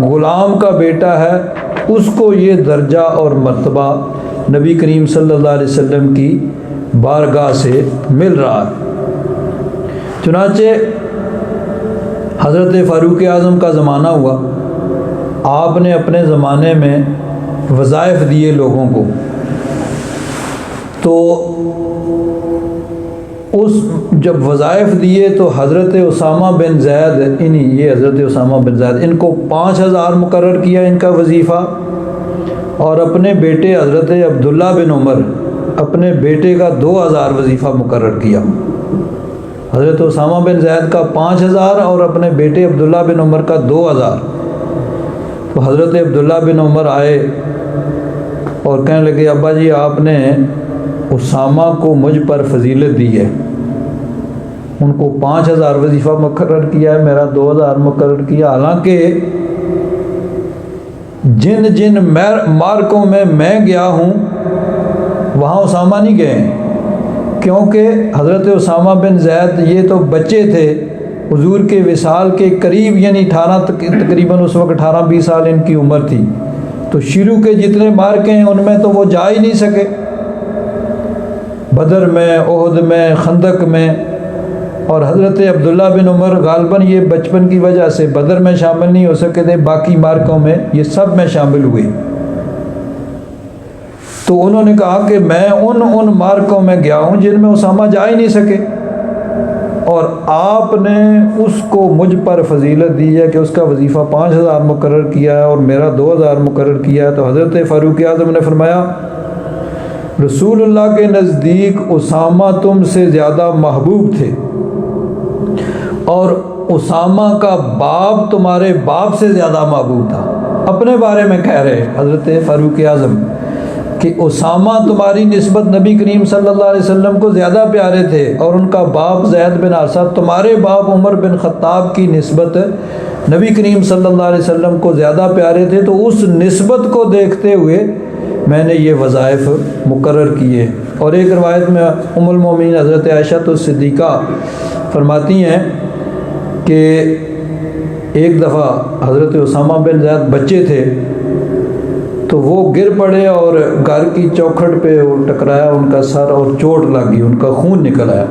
غلام کا بیٹا ہے، اس کو یہ درجہ اور مرتبہ نبی کریم صلی اللہ علیہ وسلم کی بارگاہ سے مل رہا ہے۔ چنانچہ حضرت فاروق اعظم کا زمانہ ہوا، آپ نے اپنے زمانے میں وظائف دیے لوگوں کو، تو اس جب وظائف دیے تو حضرت اسامہ بن زید، یہ حضرت اسامہ بن زید، ان کو 5000 مقرر کیا ان کا وظیفہ، اور اپنے بیٹے حضرت عبداللہ بن عمر، اپنے بیٹے کا 2000 وظیفہ مقرر کیا۔ حضرت اسامہ بن زید کا 5000 اور اپنے بیٹے عبداللہ بن عمر کا 2000۔ تو حضرت عبداللہ بن عمر آئے اور کہنے لگے، ابا جی آپ نے اسامہ کو مجھ پر فضیلت دی ہے، ان کو 5000 وظیفہ مقرر کیا ہے، میرا 2000 مقرر کیا، حالانکہ جن جن مارکوں میں گیا ہوں وہاں اسامہ نہیں گئے ہیں، کیونکہ حضرت اسامہ بن زید یہ تو بچے تھے، حضور کے وصال کے قریب، یعنی تقریباً اس وقت 18-20 سال ان کی عمر تھی، تو شروع کے جتنے مارکے ہیں ان میں تو وہ جا ہی نہیں سکے، بدر میں، احد میں، خندق میں۔ اور حضرت عبداللہ بن عمر غالباً یہ بچپن کی وجہ سے بدر میں شامل نہیں ہو سکے تھے، باقی مارکوں میں یہ سب میں شامل ہوئے۔ تو انہوں نے کہا کہ میں ان مارکوں میں گیا ہوں جن میں اسامہ جا ہی نہیں سکے، اور آپ نے اس کو مجھ پر فضیلت دی ہے کہ اس کا وظیفہ 5000 مقرر کیا ہے اور میرا 2000 مقرر کیا ہے۔ تو حضرت فاروق اعظم نے فرمایا، رسول اللہ کے نزدیک اسامہ تم سے زیادہ محبوب تھے، اور اسامہ کا باپ تمہارے باپ سے زیادہ محبوب تھا۔ اپنے بارے میں کہہ رہے حضرت فاروق اعظم کہ اسامہ تمہاری نسبت نبی کریم صلی اللہ علیہ وسلم کو زیادہ پیارے تھے، اور ان کا باپ زید بن حارثہ تمہارے باپ عمر بن خطاب کی نسبت نبی کریم صلی اللہ علیہ وسلم کو زیادہ پیارے تھے، تو اس نسبت کو دیکھتے ہوئے میں نے یہ وظائف مقرر کیے۔ اور ایک روایت میں ام المومنین حضرت عائشہ صدیقہ فرماتی ہیں کہ ایک دفعہ حضرت اسامہ بن زید بچے تھے، تو وہ گر پڑے اور گھر کی چوکھٹ پہ ٹکرایا ان کا سر، اور چوٹ لگ گئی، ان کا خون نکل آیا۔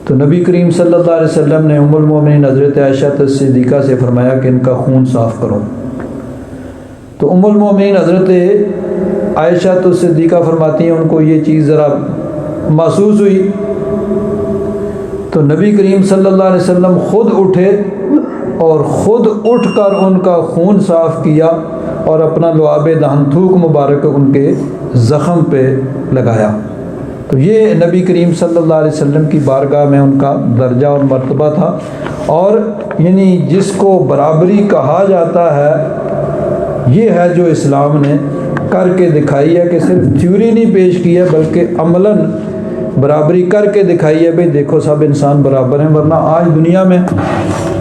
تو نبی کریم صلی اللہ علیہ وسلم نے ام المومنین حضرت عائشہ صدیقہ سے فرمایا کہ ان کا خون صاف کرو۔ تو ام المومنین حضرت عائشہ صدیقہ فرماتی ہیں ان کو یہ چیز ذرا محسوس ہوئی، تو نبی کریم صلی اللہ علیہ وسلم خود اٹھے اور خود اٹھ کر ان کا خون صاف کیا اور اپنا لعاب دہن تھوک مبارک ان کے زخم پہ لگایا۔ تو یہ نبی کریم صلی اللہ علیہ وسلم کی بارگاہ میں ان کا درجہ اور مرتبہ تھا۔ اور یعنی جس کو برابری کہا جاتا ہے یہ ہے جو اسلام نے کر کے دکھائی ہے، کہ صرف تھیوری نہیں پیش کی ہے بلکہ عملاً برابری کر کے دکھائی ہے۔ بھئی دیکھو سب انسان برابر ہیں، ورنہ آج دنیا میں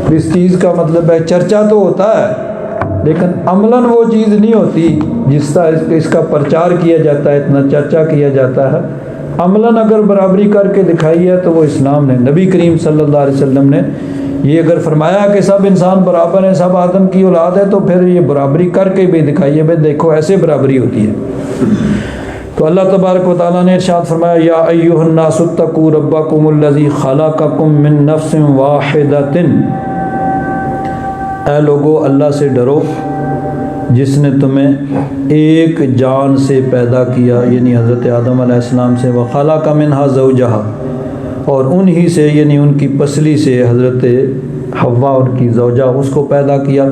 اس چیز کا مطلب ہے چرچا تو ہوتا ہے لیکن عملاً وہ چیز نہیں ہوتی جس طرح اس کا پرچار کیا جاتا ہے، اتنا چرچا کیا جاتا ہے۔ عملاً اگر برابری کر کے دکھائی ہے تو وہ اسلام نے، نبی کریم صلی اللہ علیہ وسلم نے یہ اگر فرمایا کہ سب انسان برابر ہیں، سب آدم کی اولاد ہے، تو پھر یہ برابری کر کے بھی دکھائی ہے، بھئی دیکھو ایسے برابری ہوتی ہے۔ تو اللہ تبارک و تعالیٰ نے ارشاد فرمایا یا ایھا الناس اتقوا ربکم الذی خلقکم من نفس واحدۃ، اے لوگو اللہ سے ڈرو جس نے تمہیں ایک جان سے پیدا کیا، یعنی حضرت آدم علیہ السلام سے، وخلق منھا زوجھا، اور انہی سے یعنی ان کی پسلی سے حضرت حوا ان کی زوجہ اس کو پیدا کیا،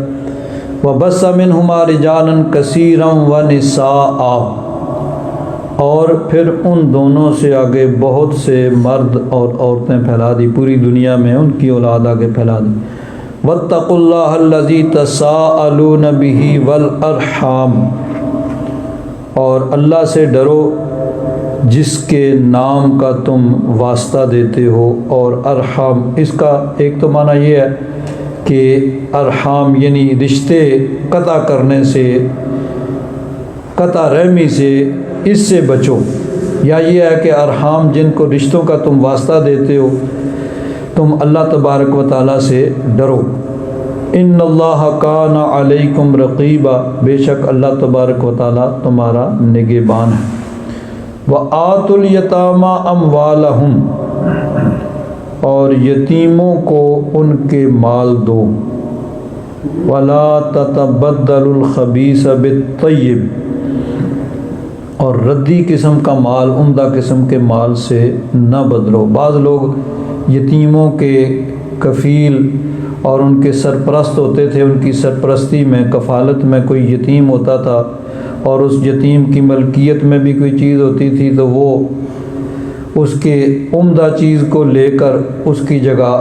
وبث منہما رجالا کثیرا ونساء، اور پھر ان دونوں سے آگے بہت سے مرد اور عورتیں پھیلا دی، پوری دنیا میں ان کی اولاد آگے پھیلا دی۔ واتقوا اللہ الذی تساءلون بہ والارحام، اور اللہ سے ڈرو جس کے نام کا تم واسطہ دیتے ہو، اور ارحام اس کا ایک تو معنی یہ ہے کہ ارحام یعنی رشتے قطع کرنے سے، قطع رحمی سے، اس سے بچو، یا یہ ہے کہ ارحام جن کو رشتوں کا تم واسطہ دیتے ہو تم اللہ تبارک و تعالیٰ سے ڈرو۔ ان اللہ کان علیکم رقیبا، بے شک اللہ تبارک و تعالیٰ تمہارا نگہبان ہے۔ وآتوا الیتامی اموالہم، اور یتیموں کو ان کے مال دو، ولا تتبدلوا الخبیث بالطیب، اور ردی قسم کا مال عمدہ قسم کے مال سے نہ بدلو۔ بعض لوگ یتیموں کے کفیل اور ان کے سرپرست ہوتے تھے، ان کی سرپرستی میں کفالت میں کوئی یتیم ہوتا تھا اور اس یتیم کی ملکیت میں بھی کوئی چیز ہوتی تھی تو وہ اس کے عمدہ چیز کو لے کر اس کی جگہ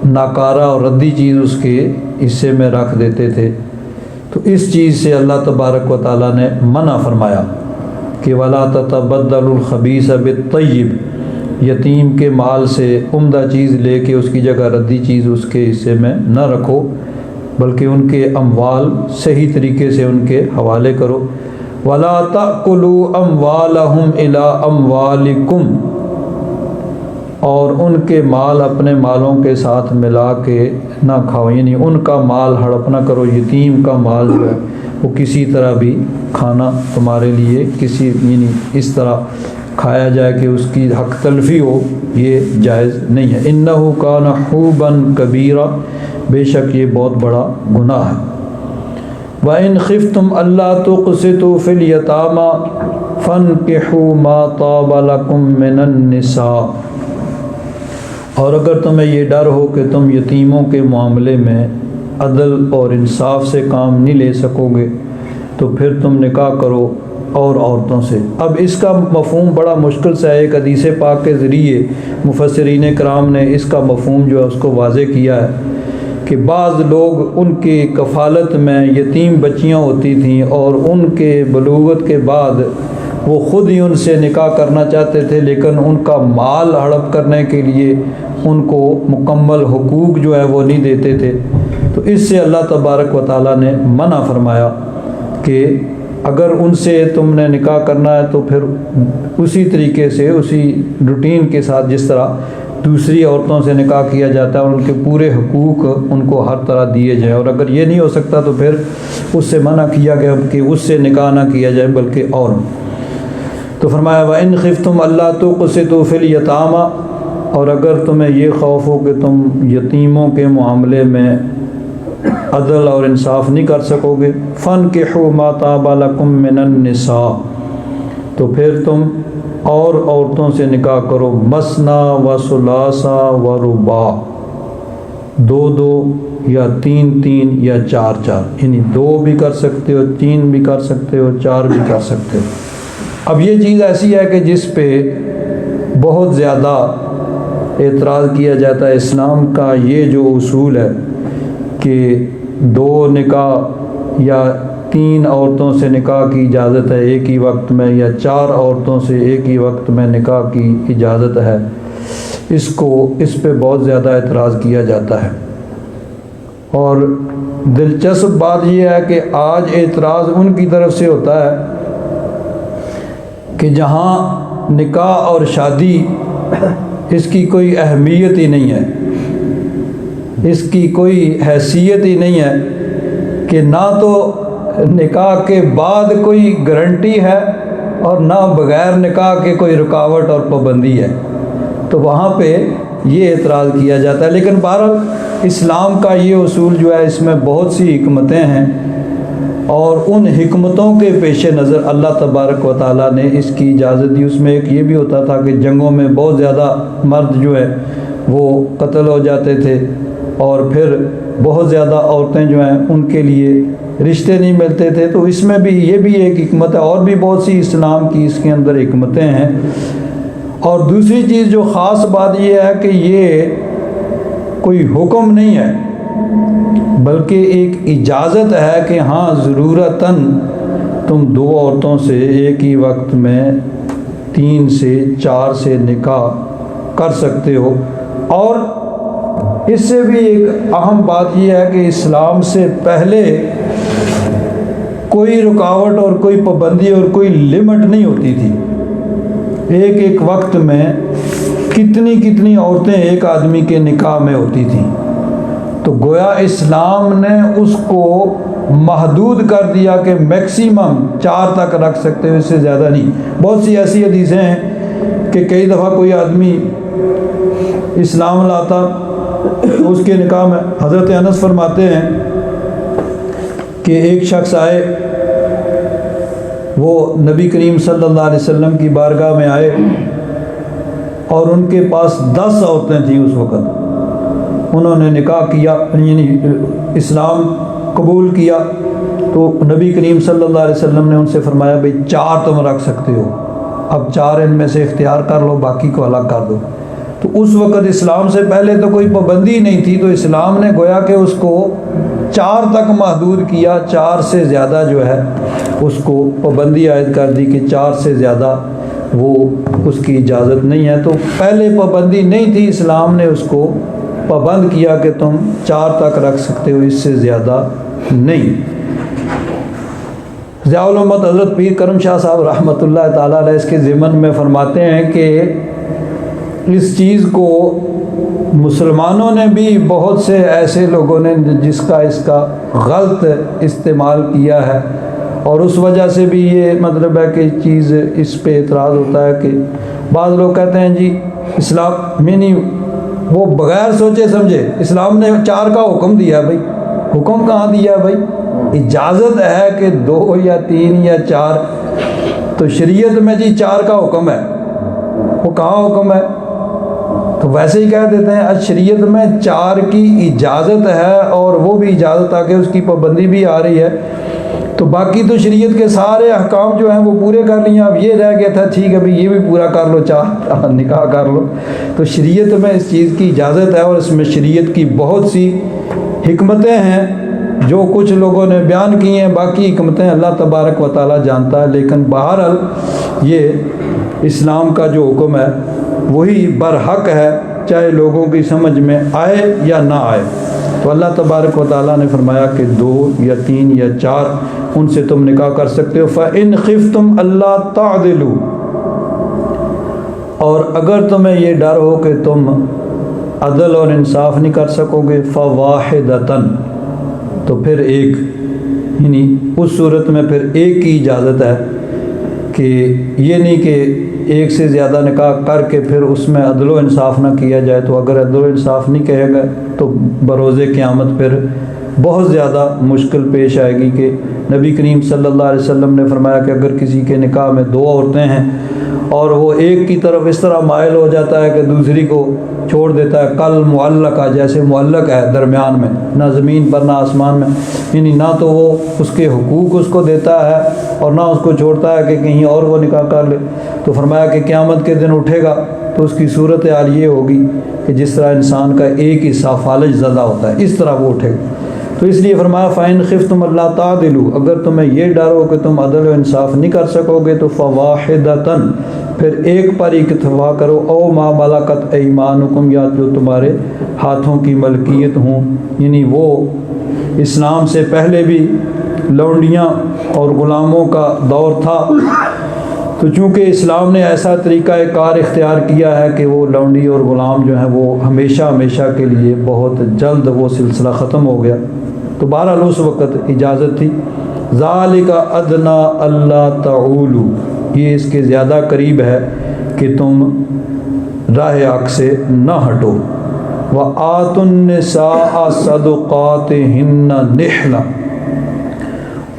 ناکارہ اور ردی چیز اس کے حصے میں رکھ دیتے تھے۔ تو اس چیز سے اللہ تبارک و تعالیٰ نے منع فرمایا کہ وَلَا تَتَبَدَّلُوا الْخَبِيثَ بِالطَّيِّبِ، یتیم کے مال سے عمدہ چیز لے کے اس کی جگہ ردی چیز اس کے حصے میں نہ رکھو، بلکہ ان کے اموال صحیح طریقے سے ان کے حوالے کرو۔ وَلَا تَأْكُلُوا أَمْوَالَهُمْ إِلَىٰ أَمْوَالِكُمْ، اور ان کے مال اپنے مالوں کے ساتھ ملا کے نہ کھاؤ، یعنی ان کا مال ہڑپ نہ کرو۔ یتیم کا مال جو ہے وہ کسی طرح بھی کھانا تمہارے لیے کسی یعنی اس طرح کھایا جائے کہ اس کی حق تلفی ہو، یہ جائز نہیں ہے۔ انہ کان حوبا کبیرا، بے شک یہ بہت بڑا گناہ ہے۔ وَإِنْ خِفْتُمْ أَلَّا تُقْسِطُوا فِي الْيَتَامَى فَانكِحُوا مَا طَابَ لَكُم مِّنَ النِّسَاءِ، اور اگر تمہیں یہ ڈر ہو کہ تم یتیموں کے معاملے میں عدل اور انصاف سے کام نہیں لے سکو گے تو پھر تم نکاح کرو اور عورتوں سے۔ اب اس کا مفہوم بڑا مشکل سا ہے، ایک حدیث پاک کے ذریعے مفسرین کرام نے اس کا مفہوم جو ہے اس کو واضح کیا ہے کہ بعض لوگ ان کی کفالت میں یتیم بچیاں ہوتی تھیں اور ان کے بلوغت کے بعد وہ خود ہی ان سے نکاح کرنا چاہتے تھے، لیکن ان کا مال ہڑپ کرنے کے لیے ان کو مکمل حقوق جو ہے وہ نہیں دیتے تھے۔ تو اس سے اللہ تبارک و تعالیٰ نے منع فرمایا کہ اگر ان سے تم نے نکاح کرنا ہے تو پھر اسی طریقے سے اسی روٹین کے ساتھ جس طرح دوسری عورتوں سے نکاح کیا جاتا ہے اور ان کے پورے حقوق ان کو ہر طرح دیے جائیں، اور اگر یہ نہیں ہو سکتا تو پھر اس سے منع کیا گیا کہ اس سے نکاح نہ کیا جائے بلکہ اور۔ تو فرمایا وَإِنْ خِفْتُمْ أَلَّا تُقْسِطُوا فِي الْيَتَامَى، اور اگر تمہیں یہ خوف ہو کہ تم یتیموں کے معاملے میں عدل اور انصاف نہیں کر سکو گے، فَانكِحُوا مَا طَابَ لَكُم مِّنَ النِّسَاءِ، تو پھر تم اور عورتوں سے نکاح کرو، مثنیٰ و ثلاثہ و رباع، دو دو یا 3 یا 4 یعنی 2 بھی کر سکتے ہو، 3 بھی کر سکتے ہو، 4 بھی کر سکتے ہو۔ اب یہ چیز ایسی ہے کہ جس پہ بہت زیادہ اعتراض کیا جاتا ہے۔ اسلام کا یہ جو اصول ہے کہ 2 نکاح یا 3 عورتوں سے نکاح کی اجازت ہے ایک ہی وقت میں، یا 4 عورتوں سے ایک ہی وقت میں نکاح کی اجازت ہے، اس پہ بہت زیادہ اعتراض کیا جاتا ہے۔ اور دلچسپ بات یہ ہے کہ آج اعتراض ان کی طرف سے ہوتا ہے کہ جہاں نکاح اور شادی اس کی کوئی اہمیت ہی نہیں ہے، اس کی کوئی حیثیت ہی نہیں ہے، کہ نہ تو نکاح کے بعد کوئی گارنٹی ہے اور نہ بغیر نکاح کے کوئی رکاوٹ اور پابندی ہے، تو وہاں پہ یہ اعتراض کیا جاتا ہے۔ لیکن بہرحال اسلام کا یہ اصول جو ہے اس میں بہت سی حکمتیں ہیں، اور ان حکمتوں کے پیش نظر اللہ تبارک و تعالیٰ نے اس کی اجازت دی۔ اس میں ایک یہ بھی ہوتا تھا کہ جنگوں میں بہت زیادہ مرد جو ہے وہ قتل ہو جاتے تھے، اور پھر بہت زیادہ عورتیں جو ہیں ان کے لیے رشتے نہیں ملتے تھے، تو اس میں بھی یہ بھی ایک حکمت ہے، اور بھی بہت سی اسلام کی اس کے اندر حکمتیں ہیں۔ اور دوسری چیز جو خاص بات یہ ہے کہ یہ کوئی حکم نہیں ہے، بلکہ ایک اجازت ہے کہ ہاں ضرورتاً تم 2 عورتوں سے ایک ہی وقت میں 3 سے 4 سے نکاح کر سکتے ہو۔ اور اس سے بھی ایک اہم بات یہ ہے کہ اسلام سے پہلے کوئی رکاوٹ اور کوئی پابندی اور کوئی لمٹ نہیں ہوتی تھی، ایک وقت میں کتنی عورتیں ایک آدمی کے نکاح میں ہوتی تھیں، تو گویا اسلام نے اس کو محدود کر دیا کہ میکسیمم 4 تک رکھ سکتے ہو، اس سے زیادہ نہیں۔ بہت سی ایسی حدیثیں ہیں کہ کئی دفعہ کوئی آدمی اسلام لاتا اس کے نکاح میں، حضرت انس فرماتے ہیں کہ ایک شخص آئے، وہ نبی کریم صلی اللہ علیہ وسلم کی بارگاہ میں آئے، اور ان کے پاس 10 عورتیں تھیں اس وقت۔ انہوں نے نکاح کیا، یعنی اسلام قبول کیا، تو نبی کریم صلی اللہ علیہ وسلم نے ان سے فرمایا بھئی 4 تم رکھ سکتے ہو، اب 4 ان میں سے اختیار کر لو، باقی کو الگ کر دو۔ تو اس وقت اسلام سے پہلے تو کوئی پابندی نہیں تھی، تو اسلام نے گویا کہ اس کو 4 تک محدود کیا، 4 سے زیادہ جو ہے اس کو پابندی عائد کر دی کہ 4 سے زیادہ وہ اس کی اجازت نہیں ہے۔ تو پہلے پابندی نہیں تھی، اسلام نے اس کو پابند کیا کہ تم 4 تک رکھ سکتے ہو، اس سے زیادہ نہیں۔ ضیاء الامت حضرت پیر کرم شاہ صاحب رحمۃ اللہ تعالیٰ علیہ اس کے ضمن میں فرماتے ہیں کہ اس چیز کو مسلمانوں نے بھی، بہت سے ایسے لوگوں نے اس کا غلط استعمال کیا ہے، اور اس وجہ سے بھی یہ مطلب ہے کہ چیز اس پہ اعتراض ہوتا ہے کہ بعض لوگ کہتے ہیں جی اسلام میں نہیں، وہ بغیر سوچے سمجھے اسلام نے 4 کا حکم دیا، بھائی حکم کہاں دیا بھائی؟ اجازت ہے کہ 2 یا 3 یا 4، تو شریعت میں جی 4 کا حکم ہے، وہ کہاں حکم ہے؟ تو ویسے ہی کہہ دیتے ہیں شریعت میں 4 کی اجازت ہے، اور وہ بھی اجازت آ کے اس کی پابندی بھی آ رہی ہے، تو باقی تو شریعت کے سارے احکام جو ہیں وہ پورے کر لیے، اب یہ رہ گیا تھا ٹھیک ہے بھئی یہ بھی پورا کر لو، 4 نکاح کر لو۔ تو شریعت میں اس چیز کی اجازت ہے، اور اس میں شریعت کی بہت سی حکمتیں ہیں جو کچھ لوگوں نے بیان کی ہیں، باقی حکمتیں اللہ تبارک و تعالیٰ جانتا ہے۔ لیکن بہرحال یہ اسلام کا جو حکم ہے وہی برحق ہے، چاہے لوگوں کی سمجھ میں آئے یا نہ آئے۔ تو اللہ تبارک و تعالیٰ نے فرمایا کہ 2 یا 3 یا 4 ان سے تم نکاح کر سکتے ہو۔ فَإِنْ خِفْتُمْ أَلَّا تَعْدِلُوا، اور اگر تمہیں یہ ڈر ہو کہ تم عدل اور انصاف نہیں کر سکو گے، فَوَاحِدَةً، تو پھر ایک، یعنی اس صورت میں پھر ایک کی اجازت ہے، کہ یہ نہیں کہ ایک سے زیادہ نکاح کر کے پھر اس میں عدل و انصاف نہ کیا جائے۔ تو اگر عدل و انصاف نہیں کہے گا تو بروز قیامت پھر بہت زیادہ مشکل پیش آئے گی، کہ نبی کریم صلی اللہ علیہ وسلم نے فرمایا کہ اگر کسی کے نکاح میں 2 عورتیں ہیں اور وہ ایک کی طرف اس طرح مائل ہو جاتا ہے کہ دوسری کو چھوڑ دیتا ہے، کل معلقہ، جیسے معلق ہے درمیان میں، نہ زمین پر نہ آسمان میں، یعنی نہ تو وہ اس کے حقوق اس کو دیتا ہے اور نہ اس کو چھوڑتا ہے کہ کہیں اور وہ نکاح کر لے۔ تو فرمایا کہ قیامت کے دن اٹھے گا تو اس کی صورت حال یہ ہوگی کہ جس طرح انسان کا ایک حصہ فالج زدہ ہوتا ہے، اس طرح وہ اٹھے گا۔ تو اس لیے فرمایا فَإِنْ خِفْتُمْ أَلَّا تَعْدِلُوا، اگر تمہیں یہ ڈر ہو کہ تم عدل و انصاف نہیں کر سکو گے تو فَوَاحِدَةً، پھر ایک پر اکتفا کرو، او ما ملکت ایمانکم، یا جو تمہارے ہاتھوں کی ملکیت ہوں، یعنی وہ اسلام سے پہلے بھی لونڈیاں اور غلاموں کا دور تھا، تو چونکہ اسلام نے ایسا طریقہ کار اختیار کیا ہے کہ وہ لونڈی اور غلام جو ہیں وہ ہمیشہ ہمیشہ کے لیے بہت جلد وہ سلسلہ ختم ہو گیا، تو بہرحال اس وقت اجازت تھی۔ ذَلِكَ أَدْنَىٰ أَلَّا تَعُولُوا، یہ اس کے زیادہ قریب ہے کہ تم راہ حق سے نہ ہٹو۔ وَآتُوا النِّسَاءَ صَدُقَاتِهِنَّ نِحْلَةً،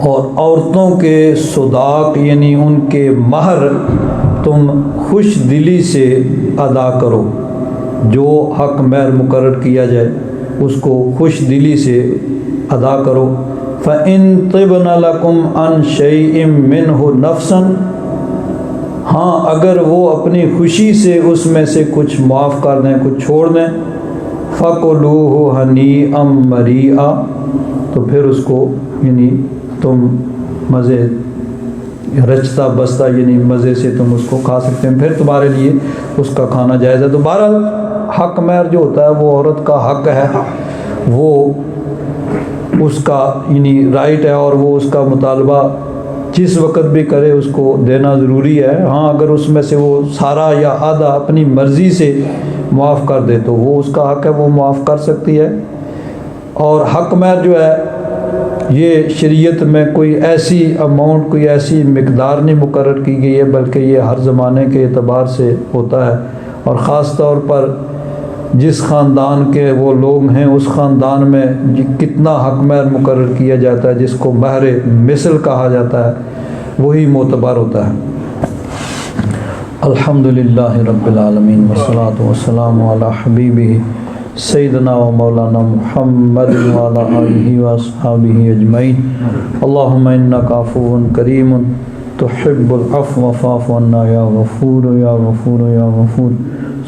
اور عورتوں کے صداق یعنی ان کے مہر تم خوش دلی سے ادا کرو، جو حق مہر مقرر کیا جائے اس کو خوش دلی سے ادا کرو۔ فَإِن طِبْنَ لَكُمْ عَنْ شَيْءٍ مِّنْهُ نَفْسًا، ہاں اگر وہ اپنی خوشی سے اس میں سے کچھ معاف کر دیں، کچھ چھوڑ دیں، فَكُلُوهُ هَنِيئًا مَرِيئًا، تو پھر اس کو یعنی تم مزے رچتا بستا یعنی مزے سے تم اس کو کھا سکتے ہیں، پھر تمہارے لیے اس کا کھانا جائز ہے۔ تو بہرحال حق مہر جو ہوتا ہے وہ عورت کا حق ہے، وہ اس کا یعنی رائٹ ہے، اور وہ اس کا مطالبہ جس وقت بھی کرے اس کو دینا ضروری ہے۔ ہاں اگر اس میں سے وہ سارا یا آدھا اپنی مرضی سے معاف کر دے تو وہ اس کا حق ہے، وہ معاف کر سکتی ہے۔ اور حق مہر جو ہے یہ شریعت میں کوئی ایسی اماؤنٹ، کوئی ایسی مقدار نہیں مقرر کی گئی ہے، بلکہ یہ ہر زمانے کے اعتبار سے ہوتا ہے، اور خاص طور پر جس خاندان کے وہ لوگ ہیں اس خاندان میں کتنا حق مہر مقرر کیا جاتا ہے، جس کو مہر مثل کہا جاتا ہے، وہی معتبر ہوتا ہے۔ الحمدللہ رب العالمین والصلاة والسلام علی حبیبہ سیدنا و مولانا محمد وعلی آلہ واصحابہ اجمعین۔ اللہم انک عفو کریم تحب العفو فاعف عنا یا غفور یا غفور یا غفور۔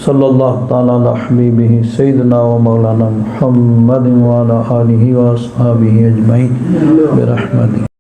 صلی اللہ تعالی علی حبیبہ سیدنا و مولانا محمد وعلی آلہ واصحابہ اجمعین برحمتک۔